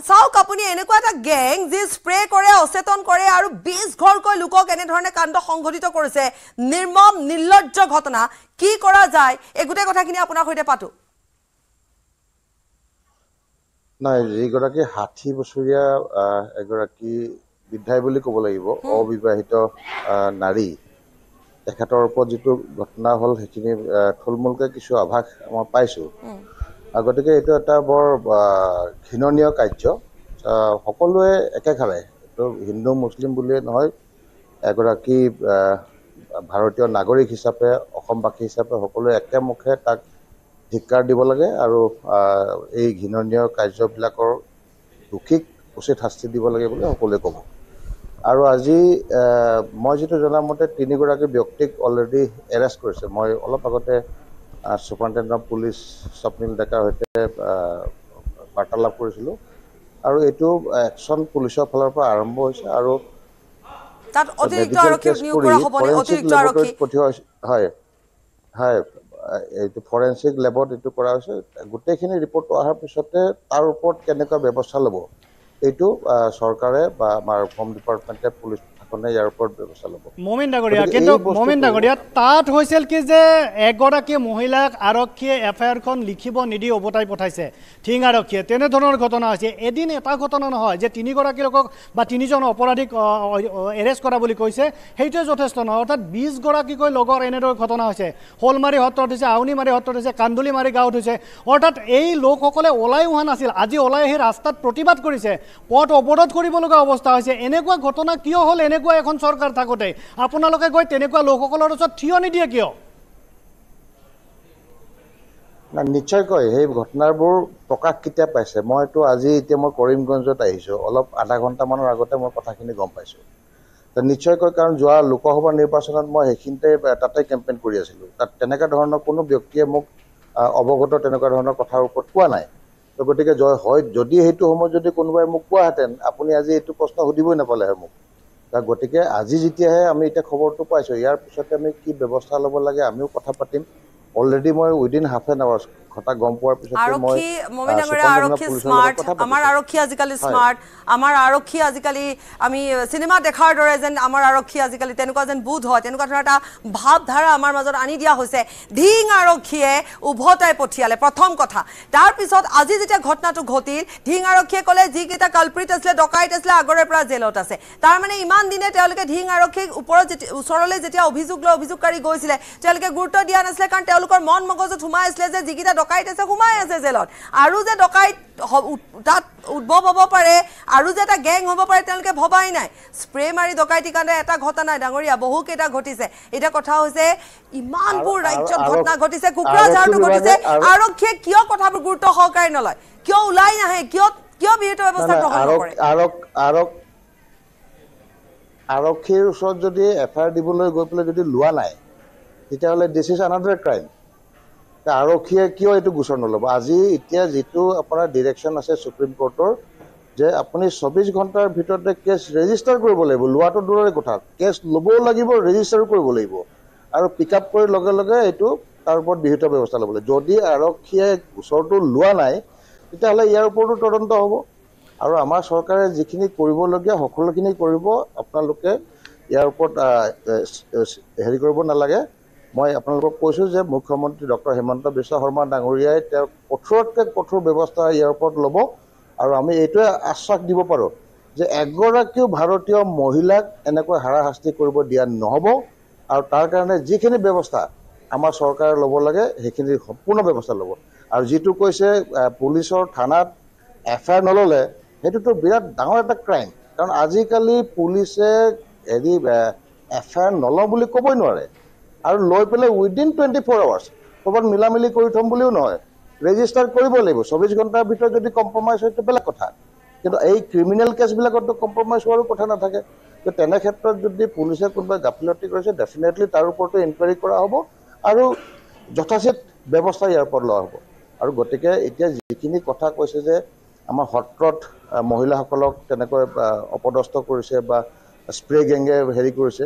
চাওক আপুনি এনেকুৱা এটা গেং যি স্প্ৰে কৰে অচেতন কৰে আৰু 20 ঘৰকৈ লোকক এনেধৰণে কাণ্ড সংঘটিত কৰিছে নিৰ্মম নিৰ্লজ্জ ঘটনা কি কৰা যায় এই গোটেই কথাখিনি আপোনাৰ সৈতে পাতো নাই যিগৰাকী 60 বছৰীয়া এগৰাকী বিধায়ক বুলি ক'ব লাগিব অবিবাহিত নাৰী তেখেতৰ ওপৰত যিটো ঘটনা হ'ল সেইখিনি থুলমূলকৈ কিছু আভাস মই পাইছোঁ গতিকে এইটো এটা বৰ ঘৃণনীয় কাৰ্য সকলোৱে একেখাৰে এইটো হিন্দু মুছলিম বুলিয়ে নহয় এগৰাকী ভাৰতীয় নাগৰিক হিচাপে অসমবাসী হিচাপে সকলোৱে একেমুখে তাক ধিক্কাৰ দিব লাগে আৰু এই ঘৃণনীয় কাৰ্যবিলাকৰ দোষীক উচিত শাস্তি দিব লাগে বুলি সকলোৱে ক'ব আৰু আজি মই যিটো জনামতে 3 গৰাকী ব্যক্তিক অলৰেডি এৰেষ্ট কৰিছে মই অলপ আগতে সুপাৰিনটেণ্ডেণ্ট অফ পুলিচ স্বপ্নিল ডেকাৰ সৈতে বাৰ্তালাপ কৰিছিলোঁ আৰু এইটো একশ্যন পুলিচৰ ফালৰ পৰা আৰম্ভ হৈছে আৰু তাত অতিৰিক্ত আৰক্ষী নিয়োগ কৰা হ'ব নে অতিৰিক্ত আৰক্ষী হয় হয় এইটো ফৰেনচিক লেবত এইটো কৰা হৈছে গোটেইখিনি ৰিপৰ্ট অহাৰ পিছতে তাৰ ওপৰত কেনেকুৱা ব্যৱস্থা ল'ব এইটো চৰকাৰে বা আমাৰ হোম ডিপাৰ্টমেণ্টে পুলিচ ইয়াৰ ওপৰত ব্যৱস্থা ল'ব মমিন ডাঙৰীয়া কিন্তু মমিন ডাঙৰীয়া তাত হৈছিল কি যে এগৰাকী মহিলাক আৰক্ষীয়ে এফআইআৰখন লিখিব নিদি উভতাই পঠাইছে ঠিং আৰক্ষীয়ে তেনেধৰণৰ ঘটনা হৈছে এদিন এটা ঘটনা নহয় যে 3 গৰাকী লোকক বা 3জন অপৰাধীক এৰেষ্ট কৰা বুলি কৈছে সেইটোৱে যথেষ্ট নহয় অৰ্থাৎ 20 গৰাকীকৈ লগৰ এনেদৰে ঘটনা হৈছে হলমাৰী সত্ৰত হৈছে আউনীমাৰী সত্ৰত হৈছে কান্দুলিমাৰী গাঁৱত হৈছে অৰ্থাৎ এই লোকসকলে ওলাই অহা নাছিল আজি ওলাই আহি ৰাস্তাত প্ৰতিবাদ কৰিছে পথ অৱৰোধ কৰিব লগা অৱস্থা হৈছে এনেকুৱা ঘটনা কিয় হ'ল এনেকুৱা এখন চৰকাৰ থাকোতে আপোনালোকে গৈ তেনেকুৱা লোকসকলৰ ওচৰত থিয় নিদিয়ে কিয় না নিশ্চয়কৈ সেই ঘটনাবোৰ প্ৰকাশ কেতিয়া পাইছে মইতো আজি এতিয়া মই কৰিমগঞ্জত আহিছোঁ অলপ আধা ঘণ্টামানৰ আগতে মই কথাখিনি গম পাইছোঁ নিশ্চয়কৈ কাৰণ যোৱা লোকসভা নিৰ্বাচনত মই সেইখিনিতে তাতে কেম্পেইন কৰি আছিলোঁ তাত তেনেকুৱা ধৰণৰ কোনো ব্যক্তিয়ে মোক অৱগত তেনেকুৱা ধৰণৰ কথাৰ ওপৰত কোৱা নাই তো গতিকে হয় যদি সেইটো সময়ত যদি কোনোবাই মোক কোৱাহেঁতেন আপুনি আজি এইটো প্ৰশ্ন সুধিবই নাপালেহে মোক গতিকে আজি যেতিয়াহে আমি এতিয়া খবৰটো পাইছোঁ ইয়াৰ পিছতে আমি কি ব্যৱস্থা ল'ব লাগে আমিও কথা পাতিম অলৰেডি মই উইদিন হাফ এন আৱাৰ ঘটা গম পোৱাৰ পিছত আৰক্ষী মমিন ডাঙৰীয়া আৰক্ষী স্মাৰ্ট আমাৰ আৰক্ষী আজিকালি স্মাৰ্ট আমাৰ আৰক্ষী আজিকালি আমি চিনেমা দেখাৰ দৰে যেন আমাৰ আৰক্ষী আজিকালি তেনেকুৱা যেন বোধ হয় তেনেকুৱা ধৰণৰ এটা ভাৱধাৰা আমাৰ মাজত আনি দিয়া হৈছে ধিং আৰক্ষীয়ে উভতাই পঠিয়ালে প্ৰথম কথা তাৰপিছত আজি যেতিয়া ঘটনাটো ঘটিল ধিং আৰক্ষীয়ে ক'লে যিকেইটা কালপ্ৰিট আছিলে ডকাইত আছিলে আগৰে পৰা জেলত আছে তাৰ মানে ইমান দিনে তেওঁলোকে ধিং আৰক্ষীক ওচৰলৈ যেতিয়া অভিযোগকাৰী গৈছিলে তেওঁলোকে গুৰুত্ব দিয়া নাছিলে কাৰণ তেওঁলোকৰ মন মগজুত সোমাই আছিলে যে যিকেইটা ডকাইত আছে সোমাই আছে জেলত আৰু যে ডকাইত তাত উদ্ভৱ হ'ব পাৰে আৰু যে এটা গেং হ'ব পাৰে তেওঁলোকে ভবাই নাই স্প্ৰে মাৰি ডকাইতি কাৰণে এটা ঘটনা ডাঙৰীয়া বহুকেইটা ঘটিছে এতিয়া কথা হৈছে ইমানবোৰ ৰাজ্যত ঘটনা ঘটিছে কোকৰাঝাৰটো ঘটিছে আৰক্ষীয়ে কিয় কথাবোৰ গুৰুত্ব সহকাৰে নলয় কিয় ওলাই নাহে কিয় বিহিত ব্যৱস্থা গ্ৰহণ নকৰে আৰক্ষীৰ ওচৰত যদি এফআইআৰ দিবলৈ গৈ পেলাই যদি লোৱা নাই তেতিয়াহ'লে দিছ ইজ আনাডাৰ ক্ৰাইম আৰক্ষীয়ে কিয় এইটো গোচৰ নল'ব আজি এতিয়া যিটো আপোনাৰ ডিৰেকশ্যন আছে সুপ্ৰিম কোৰ্টৰ যে আপুনি 24 ঘণ্টাৰ ভিতৰতে কেছ ৰেজিষ্টাৰ কৰিব লাগিব লোৱাটো দূৰৰে কথা কেছ ল'বও লাগিব ৰেজিষ্টাৰো কৰিব লাগিব আৰু পিক আপ কৰি লগে লগে এইটো তাৰ ওপৰত বিহিত ব্যৱস্থা ল'ব লাগিব যদি আৰক্ষীয়ে গোচৰটো লোৱা নাই তেতিয়াহ'লে ইয়াৰ ওপৰতো তদন্ত হ'ব আৰু আমাৰ চৰকাৰে যিখিনি কৰিবলগীয়া সকলোখিনি কৰিব আপোনালোকে ইয়াৰ ওপৰত হেৰি কৰিব নালাগে মই আপোনালোকক কৈছোঁ যে মুখ্যমন্ত্ৰী ডক্টৰ হিমন্ত বিশ্ব শৰ্মা ডাঙৰীয়াই তেওঁ কঠোৰতকৈ কঠোৰ ব্যৱস্থা ইয়াৰ ওপৰত ল'ব আৰু আমি এইটোৱে আশ্বাস দিব পাৰোঁ যে এগৰাকীও ভাৰতীয় মহিলাক এনেকৈ হাৰাশাস্তি কৰিব দিয়া নহ'ব আৰু তাৰ কাৰণে যিখিনি ব্যৱস্থা আমাৰ চৰকাৰে ল'ব লাগে সেইখিনি সম্পূৰ্ণ ব্যৱস্থা ল'ব আৰু যিটো কৈছে পুলিচৰ থানাত এফআইআৰ নল'লে সেইটোতো বিৰাট ডাঙৰ এটা ক্ৰাইম কাৰণ আজিকালি পুলিচে হেৰি এফআইআৰ নলওঁ বুলি ক'বই নোৱাৰে আৰু লৈ পেলাই উইদিন 24 আৱাৰ্ছ ক'ৰবাত মিলামিলি কৰি থ'ম বুলিও নহয় ৰেজিষ্টাৰ কৰিব লাগিব 24 ঘণ্টাৰ ভিতৰত যদি কম্প্ৰমাইজ হয় বেলেগ কথা কিন্তু এই ক্ৰিমিনেল কেছবিলাকতো কম্প্ৰমাইজ হোৱাৰো কথা নাথাকে তো তেনে ক্ষেত্ৰত যদি পুলিচে কোনোবাই গাফিলতি কৰিছে ডেফিনেটলি তাৰ ওপৰতো ইনকুৱাৰী কৰা হ'ব আৰু যথাচিত ব্যৱস্থা ইয়াৰ ওপৰত লোৱা হ'ব আৰু গতিকে এতিয়া যিখিনি কথা কৈছে যে আমাৰ সত্ৰত মহিলাসকলক তেনেকৈ অপদস্থ কৰিছে বা স্প্ৰে গেংগে হেৰি কৰিছে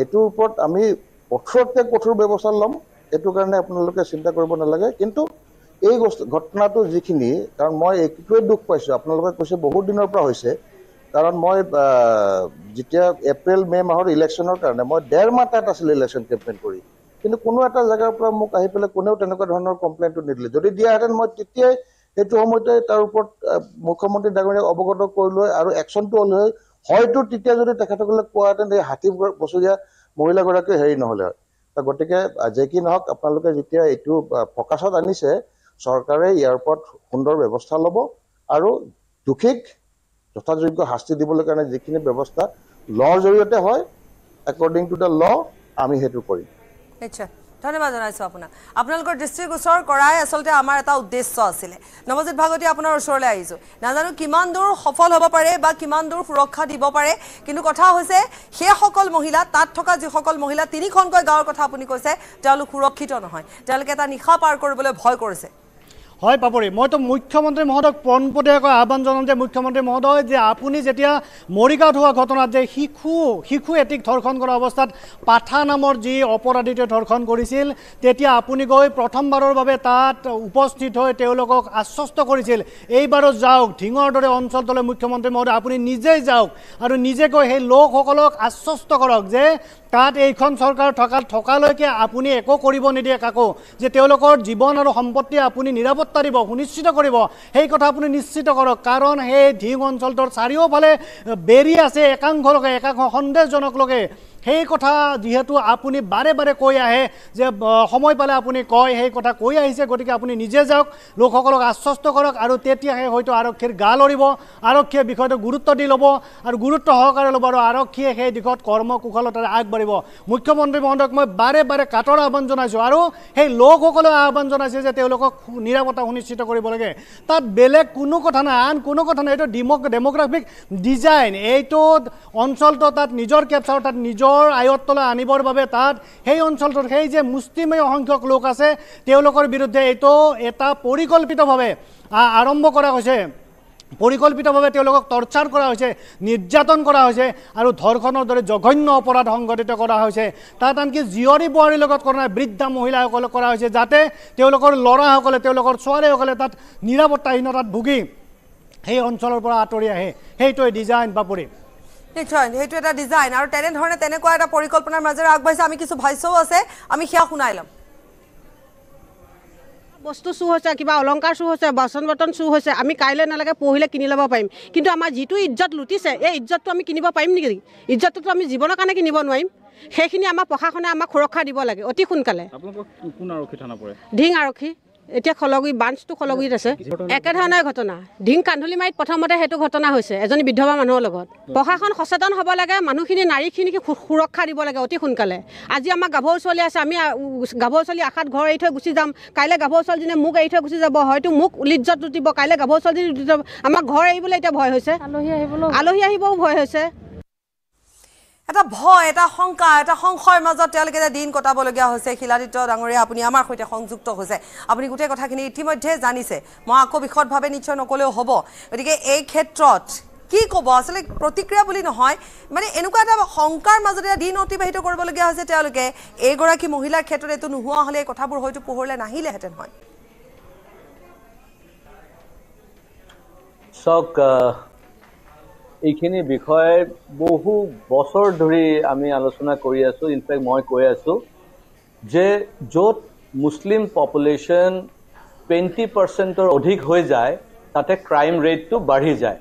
এইটোৰ ওপৰত আমি কঠোৰতকৈ কঠোৰ ব্যৱস্থা ল'ম এইটো কাৰণে আপোনালোকে চিন্তা কৰিব নালাগে কিন্তু এই ঘটনাটো যিখিনি কাৰণ মই এইটোৱে দুখ পাইছোঁ আপোনালোকে কৈছে বহুত দিনৰ পৰা হৈছে কাৰণ মই যেতিয়া এপ্ৰিল মে মাহৰ ইলেকশ্যনৰ কাৰণে মই 1.5 মাহ তাত আছিলোঁ ইলেকশ্যন কেম্পেইন কৰি কিন্তু কোনো এটা জেগাৰ পৰা মোক আহি পেলাই কোনেও তেনেকুৱা ধৰণৰ কমপ্লেইনটো নিদিলে যদি দিয়াহেঁতেন মই তেতিয়াই সেইটো সময়তে তাৰ ওপৰত মুখ্যমন্ত্ৰী ডাঙৰীয়াক অৱগত কৰিলৈ আৰু একশ্যনটো হ'লে হয়তো তেতিয়া যদি তেখেতসকলে কোৱাহেঁতেন এই 60 বছৰীয়া মহিলাগৰাকী হেৰি নহ'লে হয় গতিকে যে কি নহওক আপোনালোকে যেতিয়া এইটো ফ'কাছত আনিছে চৰকাৰে ইয়াৰ ওপৰত সুন্দৰ ব্যৱস্থা ল'ব আৰু দোষীক যথাযোগ্য শাস্তি দিবলৈ কাৰণে যিখিনি ব্যৱস্থা ল'ৰ জৰিয়তে হয় একৰ্ডিং টু দ্য ল আমি সেইটো কৰিম নিশ্চয় ধন্যবাদ জনাইছোঁ আপোনাক আপোনালোকৰ দৃষ্টিগোচৰ কৰাই আচলতে আমাৰ এটা উদ্দেশ্য আছিলে নৱজিত ভাগৱতী আপোনাৰ ওচৰলৈ আহিছোঁ নাজানো কিমান দূৰ সফল হ'ব পাৰে বা কিমান দূৰ সুৰক্ষা দিব পাৰে কিন্তু কথা হৈছে সেইসকল মহিলা তাত থকা যিসকল মহিলা 3খনকৈ গাঁৱৰ কথা আপুনি কৈছে তেওঁলোক সুৰক্ষিত নহয় তেওঁলোকে এটা নিশা পাৰ কৰিবলৈ ভয় কৰিছে হয় পাপৰি মইতো মুখ্যমন্ত্ৰী মহোদয়ক পোনপটীয়াকৈ আহ্বান জনাম যে মুখ্যমন্ত্ৰী মহোদয় যে আপুনি যেতিয়া মৰিগাঁৱত হোৱা ঘটনাত যে শিশু এটিক ধৰ্ষণ কৰা অৱস্থাত পাঠা নামৰ যি অপৰাধীটোৱে ধৰ্ষণ কৰিছিল তেতিয়া আপুনি গৈ প্ৰথমবাৰৰ বাবে তাত উপস্থিত হৈ তেওঁলোকক আশ্বস্ত কৰিছিল এইবাৰো যাওক ধিঙৰ দৰে অঞ্চলটোলৈ মুখ্যমন্ত্ৰী মহোদয় আপুনি নিজেই যাওক আৰু নিজে গৈ সেই লোকসকলক আশ্বস্ত কৰক যে তাত এইখন চৰকাৰ থকালৈকে আপুনি একো কৰিব নিদিয়ে কাকো যে তেওঁলোকৰ জীৱন আৰু সম্পত্তি আপুনি নিৰাপত্তা দিব সুনিশ্চিত কৰিব সেই কথা আপুনি নিশ্চিত কৰক কাৰণ সেই ধিং অঞ্চলটোৰ চাৰিওফালে বেৰি আছে একাংশ সন্দেহজনক লোকে সেই কথা যেহেতু আপুনি বাৰে বাৰে কৈ আহে যে সময় পালে আপুনি কয় সেই কথা কৈ আহিছে গতিকে আপুনি নিজে যাওক লোকসকলক আশ্বস্ত কৰক আৰু তেতিয়াহে হয়তো আৰক্ষীৰ গা লৰিব আৰক্ষীয়ে বিষয়টো গুৰুত্ব দি ল'ব আৰু গুৰুত্ব সহকাৰে ল'ব আৰু আৰক্ষীয়ে সেই দিশত কৰ্মকুশলতাৰে আগবাঢ়িব মুখ্যমন্ত্ৰী মহোদয়ক মই বাৰে বাৰে কাটৰ আহ্বান জনাইছোঁ আৰু সেই লোকসকলেও আহ্বান জনাইছে যে তেওঁলোকক নিৰাপত্তা সুনিশ্চিত কৰিব লাগে তাত বেলেগ কোনো কথা নাই আন কোনো কথা নাই এইটো ডেম'গ্ৰাফিক ডিজাইন এইটো অঞ্চলটো তাত নিজৰ কেপচাৰ তাত নিজৰ আয়ত্তলৈ আনিবৰ বাবে তাত সেই অঞ্চলটোত সেই যে মুষ্টিমেয় সংখ্যক লোক আছে তেওঁলোকৰ বিৰুদ্ধে এইটো এটা পৰিকল্পিতভাৱে আৰম্ভ কৰা হৈছে পৰিকল্পিতভাৱে তেওঁলোকক টৰ্চাৰ কৰা হৈছে, নিৰ্যাতন কৰা হৈছে আৰু ধৰ্ষণৰ দৰে জঘন্য অপৰাধ সংঘটিত কৰা হৈছে। তাত আনকি জীয়ৰী বোৱাৰীৰ লগত কৰা নাই, বৃদ্ধা মহিলাসকলক কৰা হৈছে, যাতে তেওঁলোকৰ ল'ৰাসকলে তেওঁলোকৰ ছোৱালীসকলে তাত নিৰাপত্তাহীনতাত ভুগি সেই অঞ্চলৰ পৰা আঁতৰি আহে। সেইটোৱে ডিজাইন বাপুৰি। নিশ্চয় সেইটো এটা ডিজাইন আৰু তেনেধৰণে তেনেকুৱা এটা পৰিকল্পনাৰ মাজেৰে আগবাঢ়িছে। আমি কিছু ভাষ্যও আছে, আমি সেয়া শুনাই ল'ম। বস্তু চুৰ হৈছে, কিবা অলংকাৰ চুৰ হৈছে, বাচন বৰ্তন চুৰ হৈছে, আমি কাইলৈ নালাগে পৰহিলৈ কিনি ল'ব পাৰিম, কিন্তু আমাৰ যিটো ইজ্জত লুটিছে এই ইজ্জতটো আমি কিনিব পাৰিম নেকি? ইজ্জতটো আমি জীৱনৰ কাৰণে কিনিব নোৱাৰিম। সেইখিনি আমাৰ প্ৰশাসনে আমাক সুৰক্ষা দিব লাগে অতি সোনকালে। আপোনালোকৰ কোন আৰক্ষী থানা পৰে? ঢিং আৰক্ষী, এতিয়া খলগুৰি ব্ৰাঞ্চটো খলগুৰিত আছে। একেধৰণৰ ঘটনা ঢিং কান্ধুলিমাৰীত প্ৰথমতে সেইটো ঘটনা হৈছে এজনী বিধৱা মানুহৰ লগত। প্ৰশাসন সচেতন হ'ব লাগে, মানুহখিনি নাৰীখিনিক সুৰক্ষা দিব লাগে অতি সোনকালে। আজি আমাৰ গাভৰু ছোৱালী আছে, আমি গাভৰু ছোৱালী আশাত ঘৰ এৰি থৈ গুচি যাম, কাইলৈ গাভৰু ছোৱালীজনীয়ে মোক এৰি থৈ গুচি যাব, হয়তো মোক লিজ্জত লুটিব, কাইলৈ গাভৰু ছোৱালীজনী লুটি যাব। আমাৰ ঘৰ এৰিবলৈ এতিয়া ভয় হৈছে, আলহী আহিবও ভয় হৈছে। এটা ভয়, এটা শংকা, এটা সংশয়ৰ মাজত তেওঁলোকে এটা দিন কটাবলগীয়া হৈছে। শিলাদিত্য ডাঙৰীয়া, আপুনি আমাৰ সৈতে সংযুক্ত হৈছে, আপুনি গোটেই কথাখিনি ইতিমধ্যে জানিছে, মই আকৌ বিশদভাৱে নিশ্চয় নকলেও হ'ব। গতিকে এই ক্ষেত্ৰত কি ক'ব? আচলতে প্ৰতিক্ৰিয়া বুলি নহয়, মানে এনেকুৱা এটা শংকাৰ মাজতে দিন অতিবাহিত কৰিবলগীয়া হৈছে তেওঁলোকে। এইগৰাকী মহিলাৰ ক্ষেত্ৰত এইটো নোহোৱা হ'লে এই কথাবোৰ হয়তো পোহৰলৈ নাহিলেহেঁতেন হয়। এইখিনি বিষয়ে বহু বছৰ ধৰি আমি আলোচনা কৰি আছোঁ। ইনফেক্ট মই কৈ আছোঁ যে য'ত মুছলিম পপুলেশ্যন 20% অধিক হৈ যায় তাতে ক্ৰাইম ৰেটটো বাঢ়ি যায়।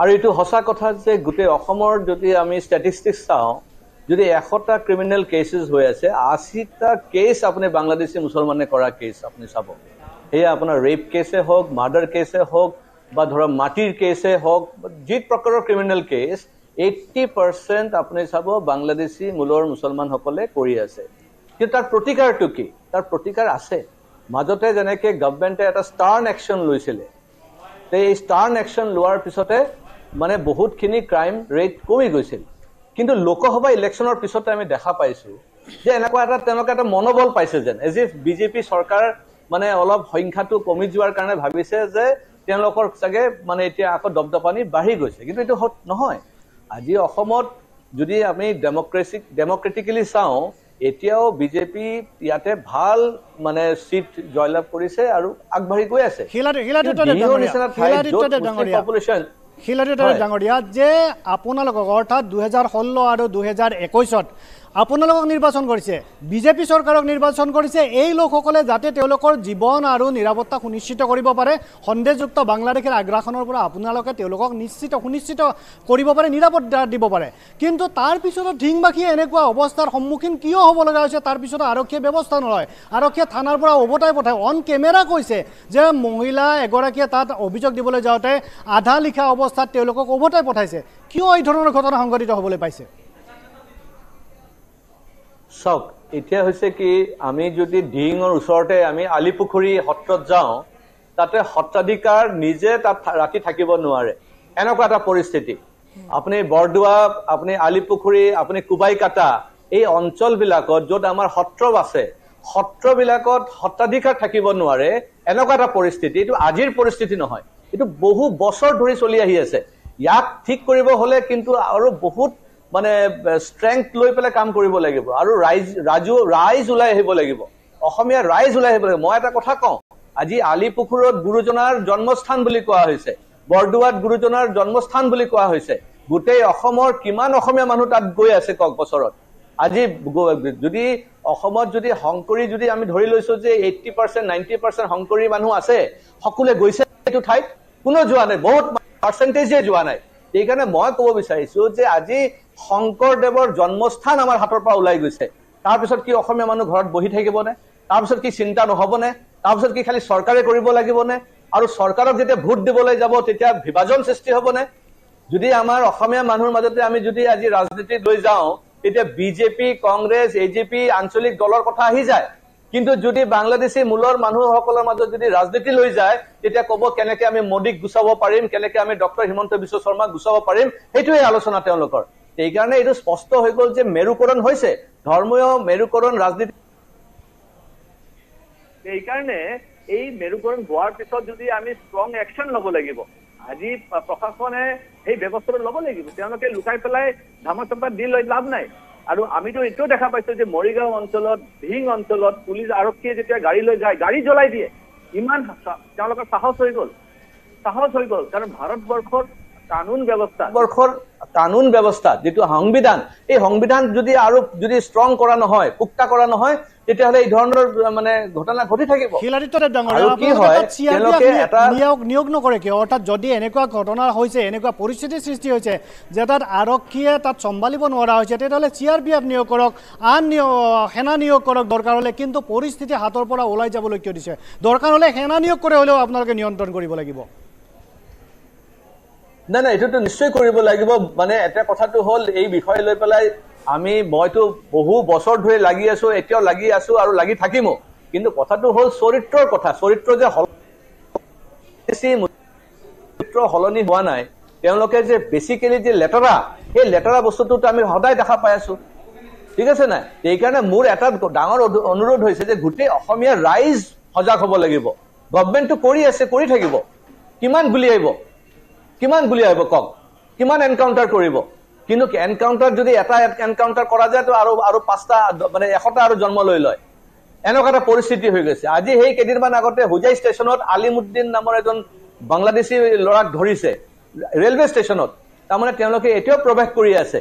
আৰু এইটো সঁচা কথা যে গোটেই অসমৰ যদি আমি ষ্টেটিষ্টিক্স চাওঁ, যদি 100টা ক্ৰিমিনেল কেছেছ হৈ আছে, 80টা কেছ আপুনি বাংলাদেশী মুছলমানে কৰা কেছ আপুনি চাব। সেয়া আপোনাৰ ৰেপ কেছে হওক, মাৰ্ডাৰ কেছে হওক, বা ধৰা মাটিৰ কেছে হওক, যি প্ৰকাৰৰ ক্ৰিমিনেল কেছ 80% আপুনি চাব বাংলাদেশী মূলৰ মুছলমানসকলে কৰি আছে। কিন্তু তাৰ প্ৰতিকাৰটো কি? তাৰ প্ৰতিকাৰ আছে। মাজতে যেনেকে গভৰ্ণমেণ্টে এটা ষ্টাৰ্ণ একশ্যন লৈছিলে, এই ষ্টাৰ্ণ একশ্যন লোৱাৰ পিছতে মানে বহুতখিনি ক্ৰাইম ৰেট কমি গৈছিল। কিন্তু লোকসভা ইলেকশ্যনৰ পিছতে আমি দেখা পাইছোঁ যে তেওঁলোকে এটা মনোবল পাইছে যেন, এজ ইফ বিজেপি চৰকাৰ মানে অলপ সংখ্যাটো কমি যোৱাৰ কাৰণে ভাবিছে যে তেওঁলোকৰ চাগে মানে এতিয়া আকৌ দপদপানি বাঢ়ি গৈছে। কিন্তু এইটো নহয়। আজি অসমত যদি আমি ডেমক্ৰেটিকেলি চাওঁ, এতিয়াও বিজেপি ইয়াতে ভাল মানে চিট জয়লাভ কৰিছে আৰু আগবাঢ়ি গৈ আছে। ডাঙৰীয়া, যে আপোনালোকক অৰ্থাৎ 2016 আৰু 2021 আপোনালোকক নিৰ্বাচন কৰিছে, বিজেপি চৰকাৰক নিৰ্বাচন কৰিছে, এই লোকসকলে যাতে তেওঁলোকৰ জীৱন আৰু নিৰাপত্তা সুনিশ্চিত কৰিব পাৰে, সন্দেহযুক্ত বাংলাদেশৰ আগ্ৰাসনৰ পৰা আপোনালোকে তেওঁলোকক সুনিশ্চিত কৰিব পাৰে, নিৰাপত্তা দিব পাৰে। কিন্তু তাৰপিছতো ঢিংবাসীয়ে এনেকুৱা অৱস্থাৰ সন্মুখীন কিয় হ'ব লগা হৈছে? তাৰপিছতো আৰক্ষীয়ে ব্যৱস্থা নলয়, আৰক্ষীয়ে থানাৰ পৰা উভতাই পঠায়। অন কেমেৰা কৈছে যে মহিলা এগৰাকীয়ে তাত অভিযোগ দিবলৈ যাওঁতে আধা লিখা অৱস্থাত তেওঁলোকক উভতাই পঠাইছে। কিয় এই ধৰণৰ ঘটনা সংঘটিত হ'বলৈ পাইছে? চাওক, এতিয়া হৈছে কি, আমি যদি ঢিঙৰ ওচৰতে আমি আলিপুখুৰী সত্ৰত যাওঁ, তাতে সত্ৰাধিকাৰ নিজে তাত ৰাতি থাকিব নোৱাৰে, এনেকুৱা এটা পৰিস্থিতি। আপুনি বৰদোৱা, আপুনি আলিপুখুৰী, আপুনি কুবাইকাটা, এই অঞ্চলবিলাকত য'ত আমাৰ সত্ৰ আছে, সত্ৰবিলাকত সত্ৰাধিকাৰ থাকিব নোৱাৰে, এনেকুৱা এটা পৰিস্থিতি। এইটো আজিৰ পৰিস্থিতি নহয়, এইটো বহু বছৰ ধৰি চলি আহি আছে। ইয়াক ঠিক কৰিব হ'লে কিন্তু আৰু বহুত মানে ষ্ট্ৰেংথ লৈ পেলাই কাম কৰিব লাগিব, আৰু ৰাইজ ওলাই আহিব লাগিব, অসমীয়া ৰাইজ ওলাই আহিব লাগিব। মই এটা কথা কওঁ, আজি আলিপুখুৰত গুৰুজনাৰ জন্মস্থান বুলি কোৱা হৈছে, বৰদোৱাত গুৰুজনাৰ জন্মস্থান বুলি কোৱা হৈছে। গোটেই অসমৰ কিমান অসমীয়া মানুহ তাত গৈ আছে কওক বছৰত। আজি যদি অসমত যদি শংকৰী যদি আমি ধৰি লৈছো যে 80% 90% শংকৰী মানুহ আছে, সকলোৱে গৈছে এইটো ঠাইত? কোনো যোৱা নাই, বহুত পাৰ্চেণ্টেজে যোৱা নাই। সেইকাৰণে মই ক'ব বিচাৰিছো যে আজি শংকৰদেৱৰ জন্মস্থান আমাৰ হাতৰ পৰা ওলাই গৈছে, তাৰপিছত কি অসমীয়া মানুহ ঘৰত বহি থাকিবনে? তাৰপিছত কি চিন্তা নহ'বনে? তাৰপিছত কি খালি চৰকাৰে কৰিব লাগিবনে? আৰু চৰকাৰক যেতিয়া ভোট দিবলৈ যাব তেতিয়া বিভাজন সৃষ্টি হ'বনে? যদি আমাৰ অসমীয়া মানুহৰ মাজতে আমি যদি আজি ৰাজনীতি লৈ যাওঁ, তেতিয়া বিজেপি, কংগ্ৰেছ, এজিপি, আঞ্চলিক দলৰ কথা আহি যায়। কিন্তু যদি বাংলাদেশী মূলৰ মানুহসকলৰ মাজত যদি ৰাজনীতি লৈ যায়, তেতিয়া ক'ব কেনেকে আমি মোদীক গুচাব পাৰিম, কেনেকে আমি ডক্টৰ হিমন্ত বিশ্ব শৰ্মাক গুচাব পাৰিম, সেইটোৱে আলোচনা তেওঁলোকৰ। সেইকাৰণে এইটো স্পষ্ট হৈ গ'ল যে মেৰুকৰণ হৈছে, ধৰ্মীয় মেৰুকৰণ ৰাজনীতি। সেইকাৰণে এই মেৰুকৰণ হোৱাৰ পিছত যদি আমি ষ্ট্ৰং একশ্যন ল'ব লাগিব, আজি প্ৰশাসনে সেই ব্যৱস্থাটো ল'ব লাগিব তেওঁলোকে লুকাই পেলাই ধামাচাপা দি লৈ লাভ নাই আৰু আমিতো এইটোও দেখা পাইছো যে মৰিগাঁও অঞ্চলত ধিং অঞ্চলত পুলিচ আৰক্ষীয়ে যেতিয়া গাড়ী লৈ যায় গাড়ী জ্বলাই দিয়ে ইমান তেওঁলোকৰ সাহস হৈ গ'ল কাৰণ ভাৰতবৰ্ষৰ কানুন ব্যৱস্থা যেটো সংবিধান এই সংবিধান যদি আৰু যদি ষ্ট্ৰং কৰা নহয় পুক্তা কৰা নহয় তেতিয়াহলে এই ধৰণৰ মানে ঘটনা ঘটি থাকিব নিয়োগ নকৰে কিয় অৰ্থাৎ যদি এনেকুৱা ঘটনা হৈছে এনেকুৱা পৰিস্থিতিৰ সৃষ্টি হৈছে যে তাত আৰক্ষীয়ে তাত চম্ভালিব নোৱাৰা হৈছে তেতিয়াহ'লে CRPF নিয়োগ কৰক আন সেনা নিয়োগ কৰক দৰকাৰ হ'লে কিন্তু পৰিস্থিতি হাতৰ পৰা ওলাই যাবলৈ কিয় দিছে দৰকাৰ হ'লে সেনা নিয়োগ কৰে হ'লেও আপোনালোকে নিয়ন্ত্ৰণ কৰিব লাগিব না এটোতো নিশ্চয় কৰিব লাগিব মানে এটা কথাটো হ'ল এই বিষয় লৈ পেলাই মইতো বহু বছৰ ধৰি লাগি আছো এতিয়াও লাগি আছো আৰু লাগি থাকিম কিন্তু কথাটো হ'ল চৰিত্ৰৰ কথা চৰিত্ৰ যে হলনি হোৱা নাই তেওঁলোকে যে বেসিক্যালি যে লেটাৰা এই লেটাৰা বস্তুটো আমি সদায় দেখা পাই আছো ঠিক আছে না এই কাৰণে মোৰ এটা ডাঙৰ অনুৰোধ হৈছে যে গোটেই অসমীয়া ৰাইজ সজাগ হ'ব লাগিব গভৰ্ণমেণ্টটো কৰি আছে কৰি থাকিব কিমান গুলি আহিব কক কিমান এনকাউন্টাৰ কৰিব কিন্তু এনকাউন্টাৰ যদি এটা এনকাউন্টাৰ কৰা যায় তো আৰু পাঁচটা মানে 100টা আৰু জন্ম লৈ লয় এনেকুৱা এটা পৰিস্থিতি হৈ গৈছে আজি সেই কেইদিনমান আগতে হুজাই ষ্টেচনত আলিমুদ্দিন নামৰ এজন বাংলাদেশী ল'ৰাক ধৰিছে ৰেলৱে ষ্টেচনত তাৰমানে তেওঁলোকে এতিয়াও প্ৰৱেশ কৰি আছে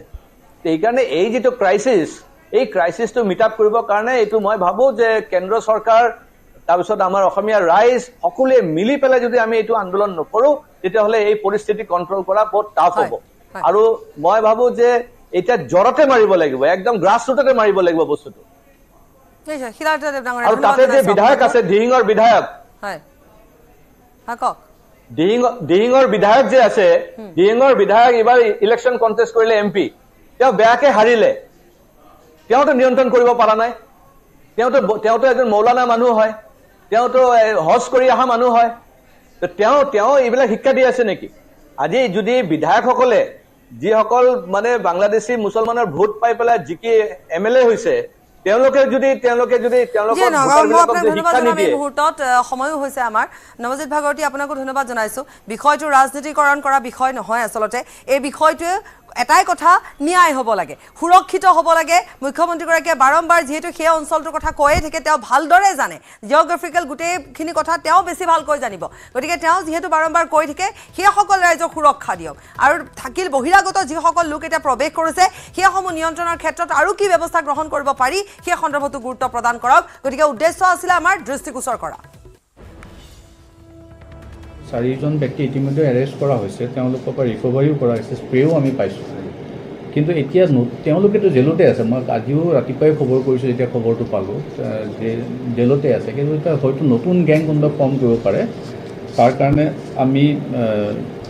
এইকাৰণে এই যেটো ক্ৰাইসিস এই ক্ৰাইসিসটো মিট আপ কৰিবৰ কাৰণে এইটো মই ভাবো যে কেন্দ্ৰ চৰকাৰ তাৰপিছত আমাৰ অসমীয়া ৰাইজ সকলোৱে মিলি পেলাই যদি আমি এইটো আন্দোলন নকৰো তেতিয়াহলে এই পৰিস্থিতি কন্ট্ৰোল কৰা বহুত টাফ হ'ব আৰু মই ভাবো যে এটা জৰতে মাৰিব লাগিব একদম গ্ৰাছ ৰুটতে মাৰিব লাগিব বস্তুটো আৰু তাতে যে বিধায়ক আছে দিহিঙৰ বিধায়ক দিহিঙৰ বিধায়ক যে আছে দিহিঙৰ বিধায়ক এবাৰ ইলেকশ্যন কণ্টেষ্ট কৰিলে এমপি তেওঁ বেয়াকে হাৰিলে তেওঁতো নিয়ন্ত্ৰণ কৰিব পৰা নাই তেওঁতো এজন মৌলানা মানুহ হয় তেওঁতো হজ কৰি অহা মানুহ হয় তেওঁ এইবিলাক শিক্ষা দি আছে নেকি আজি যদি বিধায়কসকলে যিসকল মানে বাংলাদেশী মুছলমানৰ ভোট পাই পেলাই জিকি MLA হৈছে তেওঁলোকে যদি সময়ো হৈছে আমাৰ নৱজিত ভাগৱতী আপোনাকো ধন্যবাদ জনাইছো বিষয়টো ৰাজনীতিকৰণ কৰা বিষয় নহয় আচলতে এই বিষয়টোৱে এটাই কথা ন্যায় হ'ব লাগে সুৰক্ষিত হ'ব লাগে মুখ্যমন্ত্ৰীগৰাকীয়ে বাৰম্বাৰ যেহেতু সেই অঞ্চলটোৰ কথা কৈয়ে থাকে তেওঁ ভালদৰে জানে জিঅ'গ্ৰাফিকেল গোটেইখিনি কথা তেওঁ বেছি ভালকৈ জানিব গতিকে তেওঁ যেহেতু বাৰম্বাৰ কৈ থাকে সেইসকল ৰাইজক সুৰক্ষা দিয়ক আৰু থাকিল বহিৰাগত যিসকল লোক এতিয়া প্ৰৱেশ কৰিছে সেইসমূহ নিয়ন্ত্ৰণৰ ক্ষেত্ৰত আৰু কি ব্যৱস্থা গ্ৰহণ কৰিব পাৰি সেই সন্দৰ্ভতো গুৰুত্ব প্ৰদান কৰক গতিকে উদ্দেশ্য আছিলে আমাৰ দৃষ্টিগোচৰ কৰা 4জন ব্যক্তি ইতিমধ্যে এৰেষ্ট কৰা হৈছে তেওঁলোকৰ পৰা ৰিকভাৰীও কৰা হৈছে স্প্ৰেও আমি পাইছোঁ কিন্তু এতিয়া তেওঁলোকেতো জেলতে আছে মই আজিও ৰাতিপুৱাই খবৰ কৰিছোঁ এতিয়া খবৰটো পালোঁ যে জেলতে আছে কিন্তু এতিয়া হয়তো নতুন গেং কোনোবা ফৰ্ম কৰিব পাৰে তাৰ কাৰণে আমি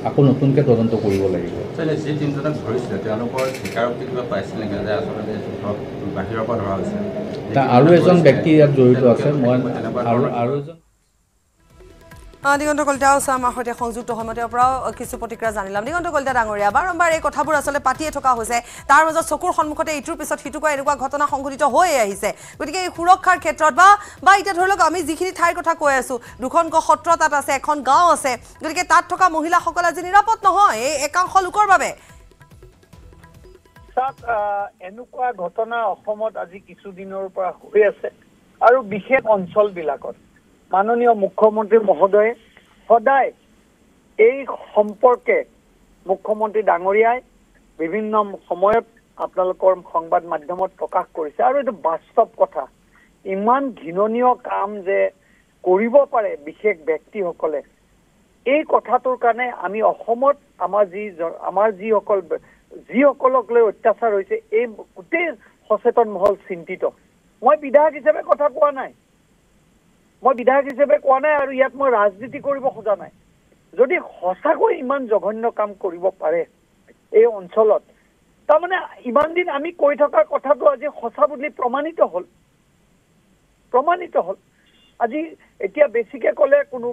আকৌ নতুনকৈ তদন্ত কৰিব লাগিব যি তিনিজনক ধৰিছিলে তেওঁলোকৰ স্বীকাৰোক্তি কিবা পাইছিল নেকি যে আচলতে বাহিৰৰ পৰা ধৰা হৈছে আৰু এজন ব্যক্তি ইয়াত জড়িত আছে মই আৰু এজন দিগন্ত কলিতা আমাৰ সৈতে সংযুক্ত সময়ৰ পৰাও কিছু প্ৰতিক্ৰিয়া জানিলাম দিগন্ত কলিতা ডাঙৰীয়া বাৰম্বাৰ এই কথাবোৰ আচলতে পাতিয়ে থকা হৈছে তাৰ মাজত চকুৰ সন্মুখতে ইটোৰ পিছত সিটোকৈ এনেকুৱা ঘটনা সংঘটিত হৈ আহিছে গতিকে এই সুৰক্ষাৰ ক্ষেত্ৰত বা এতিয়া ধৰি লওক আমি যিখিনি ঠাইৰ কথা কৈ আছো দুখনকৈ সত্ৰ তাত আছে এখন গাঁও আছে গতিকে তাত থকা মহিলাসকল আজি নিৰাপদ নহয় এই একাংশ লোকৰ বাবে এনেকুৱা ঘটনা অসমত আজি কিছুদিনৰ পৰা হৈ আছে আৰু বিশেষ অঞ্চলবিলাকত মাননীয় মুখ্যমন্ত্ৰী মহোদয়ে সদায় এই সম্পৰ্কে মুখ্যমন্ত্ৰী ডাঙৰীয়াই বিভিন্ন সময়ত আপোনালোকৰ সংবাদ মাধ্যমত প্ৰকাশ কৰিছে আৰু এইটো বাস্তৱ কথা ইমান ঘৃণনীয় কাম যে কৰিব পাৰে বিশেষ ব্যক্তিসকলে এই কথাটোৰ কাৰণে আমি অসমত আমাৰ যিসকলক লৈ অত্যাচাৰ হৈছে এই গোটেই সচেতন মহল চিন্তিত মই বিধায়ক হিচাপে কথা কোৱা নাই আৰু ইয়াত মই ৰাজনীতি কৰিব খোজা নাই যদি সঁচাকৈ ইমান জঘন্য কাম কৰিব পাৰে এই অঞ্চলত তাৰমানে ইমান দিন আমি কৈ থকা কথাটো আজি সঁচা বুলি প্ৰমাণিত হ'ল আজি এতিয়া বেছিকে ক'লে কোনো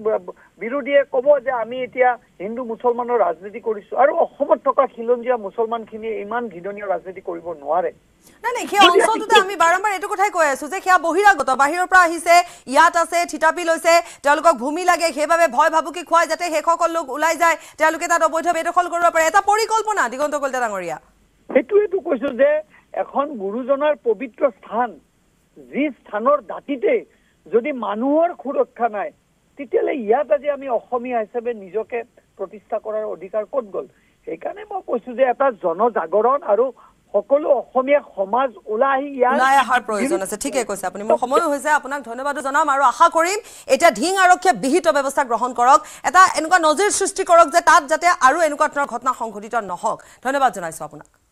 বিৰোধীয়ে ক'ব যে আমি এতিয়া হিন্দু মুছলমানৰ ৰাজনীতি কৰিছো আৰু অসমত থকা খিলঞ্জীয়া মুছলমানখিনিয়ে ইমান ঘৃণনীয় ৰাজনীতি কৰিব নোৱাৰে নাই সেই অঞ্চলটোতে আমি বাৰম্বাৰ এইটো কথাই কৈ আছো যে সেয়া বহিৰাগত বাহিৰৰ পৰা আহিছে ইয়াত আছে থিতাপি লৈছে তেওঁলোকক ভূমি লাগে সেইবাবে ভয় ভাবুকি খুৱাই যাতে সেইসকল লোক ওলাই যায় তেওঁলোকে তাত অবৈধ বেদখল কৰিব পাৰে এটা পৰিকল্পনা দিগন্ত কলিতা ডাঙৰীয়া সেইটোৱেতো কৈছো যে এখন গুৰুজনাৰ পবিত্ৰ স্থান যি স্থানৰ দাঁতিতে যদি মানুহৰ সুৰক্ষা নাই তেতিয়াহ'লে ইয়াত আজি আমি অসমীয়া হিচাপে নিজকে প্ৰতিষ্ঠা কৰাৰ অধিকাৰ ক'ত গ'ল সেইকাৰণে মই কৈছো যে এটা জনজাগৰণ আৰু সকলো অসমীয়া সমাজ ওলাই অহাৰ প্ৰয়োজন আছে ঠিকে কৈছে আপুনি মোৰ সময়ো হৈছে আপোনাক ধন্যবাদ জনাম আৰু আশা কৰিম এতিয়া ঢিং আৰক্ষীয়ে বিহিত ব্যৱস্থা গ্ৰহণ কৰক এটা এনেকুৱা নজিৰ সৃষ্টি কৰক যে তাত যাতে আৰু এনেকুৱা ধৰণৰ ঘটনা সংঘটিত নহওক ধন্যবাদ জনাইছো আপোনাক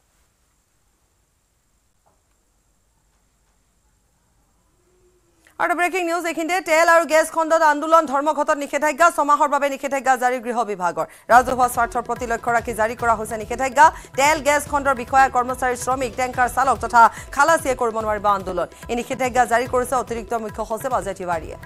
আৰু ব্ৰেকিং নিউজ এইখিনিতে তেল আৰু গেছ খণ্ডত আন্দোলন ধৰ্মঘটত নিষেধাজ্ঞা ছমাহৰ বাবে নিষেধাজ্ঞা জাৰি গৃহ বিভাগৰ ৰাজহুৱা স্বাৰ্থৰ প্ৰতি লক্ষ্য ৰাখি জাৰি কৰা হৈছে নিষেধাজ্ঞা তেল গেছ খণ্ডৰ বিষয়া কৰ্মচাৰী শ্ৰমিক টেংকাৰ চালক তথা খালাচীয়ে কৰিব নোৱাৰিব আন্দোলন এই নিষেধাজ্ঞা জাৰি কৰিছে অতিৰিক্ত মুখ্য সচিব অজয় তিৱাৰীয়ে